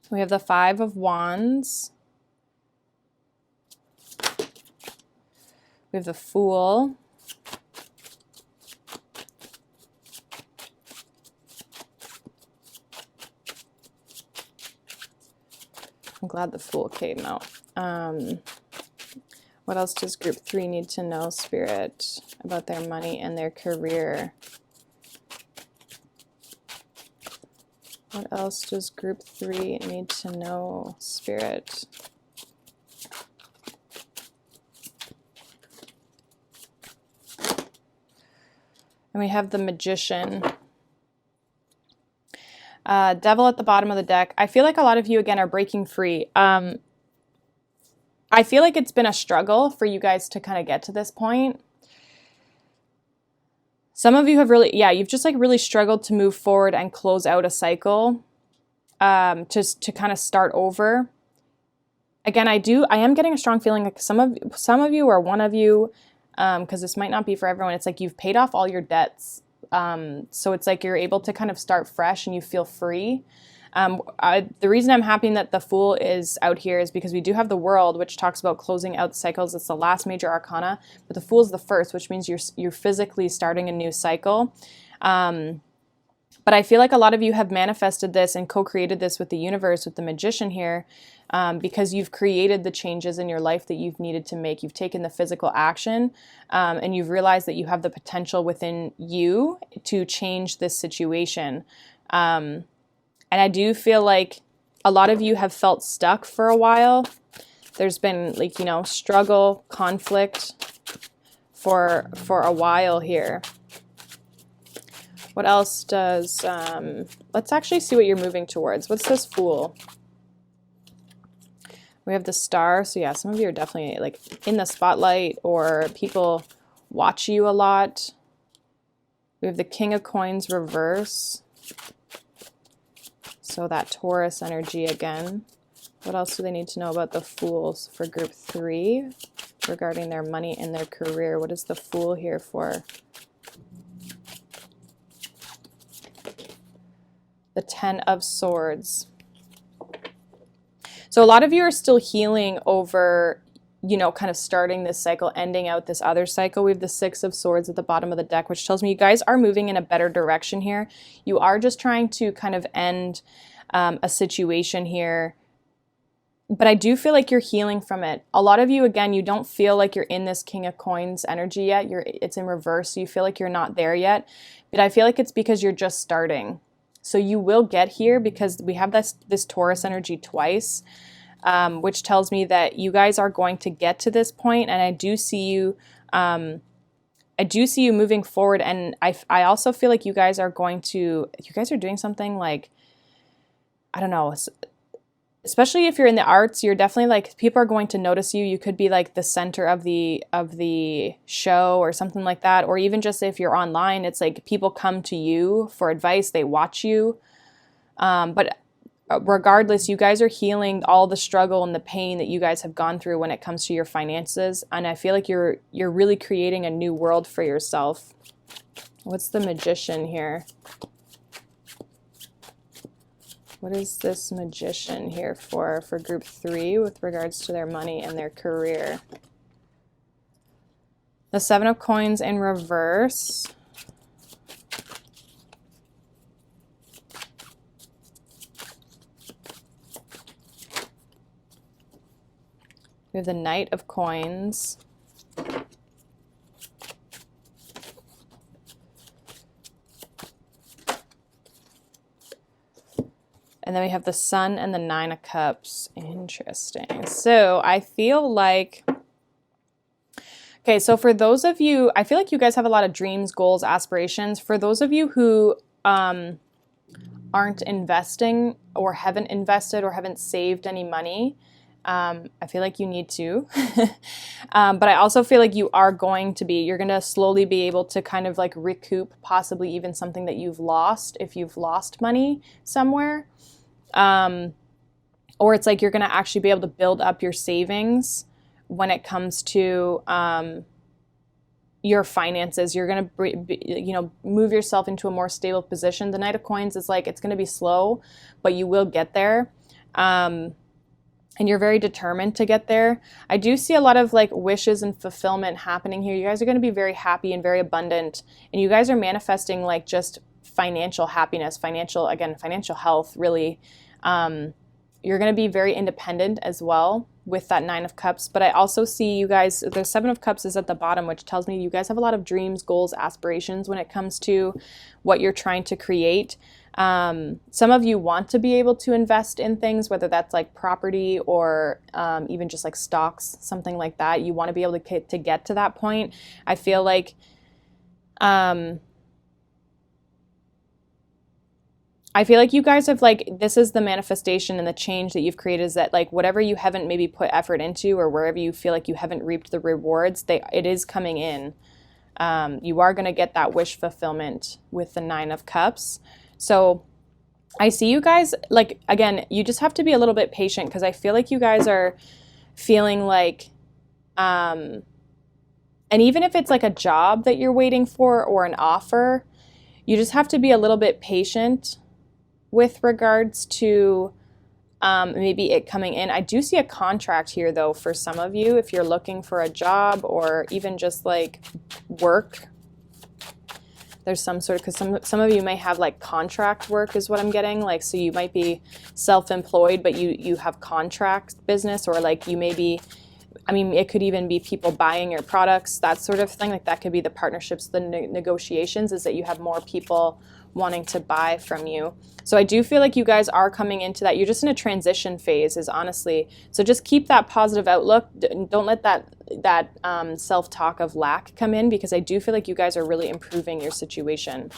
A: We have the Five of Wands. We have the Fool. I'm glad the Fool came out. What else does group 3 need to know, Spirit, about their money and their career? What else does group 3 need to know, Spirit? And we have the Magician. Devil at the bottom of the deck. I feel like a lot of you, again, are breaking free. I feel like it's been a struggle for you guys to kind of get to this point. Some of you have really, you've just like really struggled to move forward and close out a cycle, just to kind of start over. Again, I am getting a strong feeling like some of you or one of you, because this might not be for everyone. It's like you've paid off all your debts. So it's like you're able to kind of start fresh and you feel free. The reason I'm happy that the Fool is out here is because we do have the World, which talks about closing out cycles. It's the last major arcana, but the Fool is the first, which means you're physically starting a new cycle. But I feel like a lot of you have manifested this and co-created this with the universe, with the Magician here, because you've created the changes in your life that you've needed to make. You've taken the physical action, and you've realized that you have the potential within you to change this situation. And I do feel like a lot of you have felt stuck for a while. There's been like, struggle, conflict for a while here. What else does, let's actually see what you're moving towards. What's this Fool? We have the Star. So yeah, some of you are definitely like in the spotlight or people watch you a lot. We have the King of Coins reverse. So that Taurus energy again. What else do they need to know about the Fools for group 3 regarding their money and their career? What is the Fool here for? The Ten of Swords. So a lot of you are still healing over, kind of starting this cycle, ending out this other cycle. We have the Six of Swords at the bottom of the deck, which tells me you guys are moving in a better direction here. You are just trying to kind of end a situation here. But I do feel like you're healing from it. A lot of you, again, you don't feel like you're in this King of Coins energy yet. It's in reverse, so you feel like you're not there yet. But I feel like it's because you're just starting. So you will get here because we have this Taurus energy twice, which tells me that you guys are going to get to this point. And I do see you I do see you moving forward, and I also feel like you guys are doing something like, I don't know, especially if you're in the arts, you're definitely like, people are going to notice you. You could be like the center of the show or something like that. Or even just if you're online, it's like people come to you for advice, they watch you. But regardless, you guys are healing all the struggle and the pain that you guys have gone through when it comes to your finances. And I feel like you're really creating a new world for yourself. What's the Magician here? What is this Magician here for group 3 with regards to their money and their career? The 7 of Coins in reverse. We have the Knight of Coins. And then we have the Sun and the 9 of Cups. Interesting. So I feel like, okay, so for those of you, I feel like you guys have a lot of dreams, goals, aspirations. For those of you who aren't investing or haven't invested or haven't saved any money, I feel like you need to. But I also feel like you're going to slowly be able to kind of like recoup possibly even something that you've lost if you've lost money somewhere. Or it's like you're going to actually be able to build up your savings when it comes to your finances. You're going to move yourself into a more stable position. The Knight of Coins is like, it's going to be slow, but you will get there. And you're very determined to get there. I do see a lot of like wishes and fulfillment happening here. You guys are going to be very happy and very abundant, and you guys are manifesting like just financial happiness, financial health, really. You're going to be very independent as well with that 9 of Cups. But I also see you guys, the 7 of Cups is at the bottom, which tells me you guys have a lot of dreams, goals, aspirations when it comes to what you're trying to create. Some of you want to be able to invest in things, whether that's like property or even just like stocks, something like that. You want to be able to get to that point. I feel like you guys have like, this is the manifestation and the change that you've created, is that like whatever you haven't maybe put effort into, or wherever you feel like you haven't reaped the rewards, it is coming in. You are going to get that wish fulfillment with the 9 of Cups. So I see you guys, like, again, you just have to be a little bit patient, because I feel like you guys are feeling like, and even if it's like a job that you're waiting for or an offer, you just have to be a little bit patient with regards to maybe it coming in. I do see a contract here though for some of you, if you're looking for a job or even just like work. There's some sort of, because some of you may have like contract work is what I'm getting, like, so you might be self-employed, but you have contract business, or like you may be, I mean, it could even be people buying your products, that sort of thing. Like that could be the partnerships, the negotiations, is that you have more people wanting to buy from you. So I do feel like you guys are coming into that. You're just in a transition phase, is honestly. So just keep that positive outlook. Don't let that self-talk of lack come in, because I do feel like you guys are really improving your situation.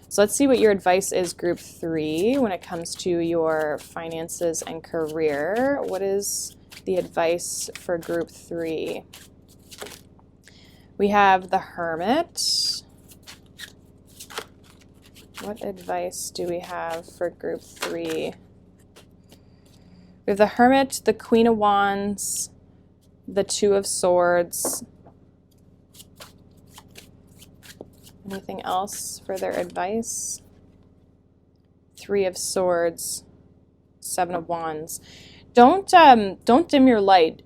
A: So let's see what your advice is, group 3, when it comes to your finances and career. What is the advice for group 3? We have the Hermit. What advice do we have for group 3? We have the Hermit, the Queen of Wands, the 2 of Swords. Anything else for their advice? 3 of Swords, 7 of Wands. Don't dim your light.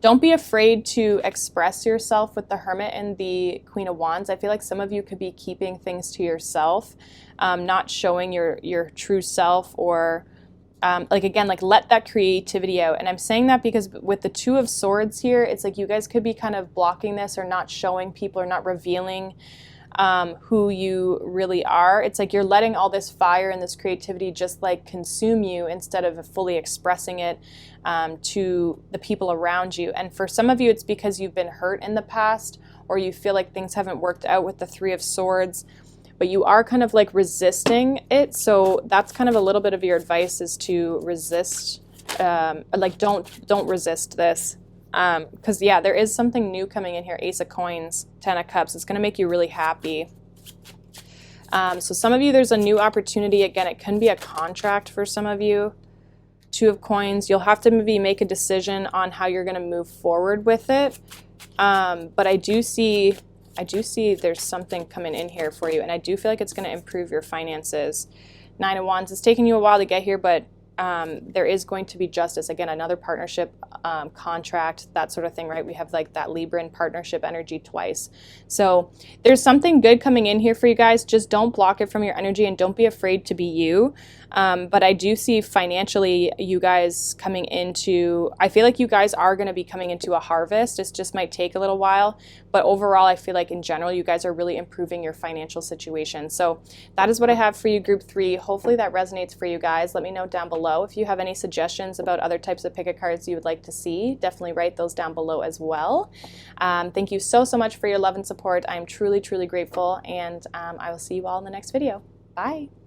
A: Don't be afraid to express yourself with the Hermit and the Queen of Wands. I feel like some of you could be keeping things to yourself, not showing your true self, or like, again, like let that creativity out. And I'm saying that because with the 2 of Swords here, it's like you guys could be kind of blocking this, or not showing people, or not revealing who you really are. It's like you're letting all this fire and this creativity just like consume you instead of fully expressing it to the people around you. And for some of you, it's because you've been hurt in the past, or you feel like things haven't worked out with the Three of Swords, but you are kind of like resisting it. So that's kind of a little bit of your advice, is to resist, like don't resist this. Because yeah, there is something new coming in here. Ace of Coins, Ten of Cups. It's going to make you really happy. So some of you, there's a new opportunity. Again, it can be a contract for some of you. Two of Coins. You'll have to maybe make a decision on how you're going to move forward with it. But I do see there's something coming in here for you, and I do feel like it's going to improve your finances. Nine of Wands. It's taken you a while to get here, but there is going to be justice. Again, another partnership, contract, that sort of thing, right? We have like that Libran partnership energy twice. So there's something good coming in here for you guys. Just don't block it from your energy, and don't be afraid to be you. But I do see financially you guys coming into, I feel like you guys are going to be coming into a harvest. It just might take a little while, but overall I feel like in general you guys are really improving your financial situation. So that is what I have for you, group 3. Hopefully that resonates for you guys. Let me know down below if you have any suggestions about other types of picket cards you would like to see. Definitely write those down below as well. Thank you so much for your love and support. I'm truly grateful, and I will see you all in the next video. Bye.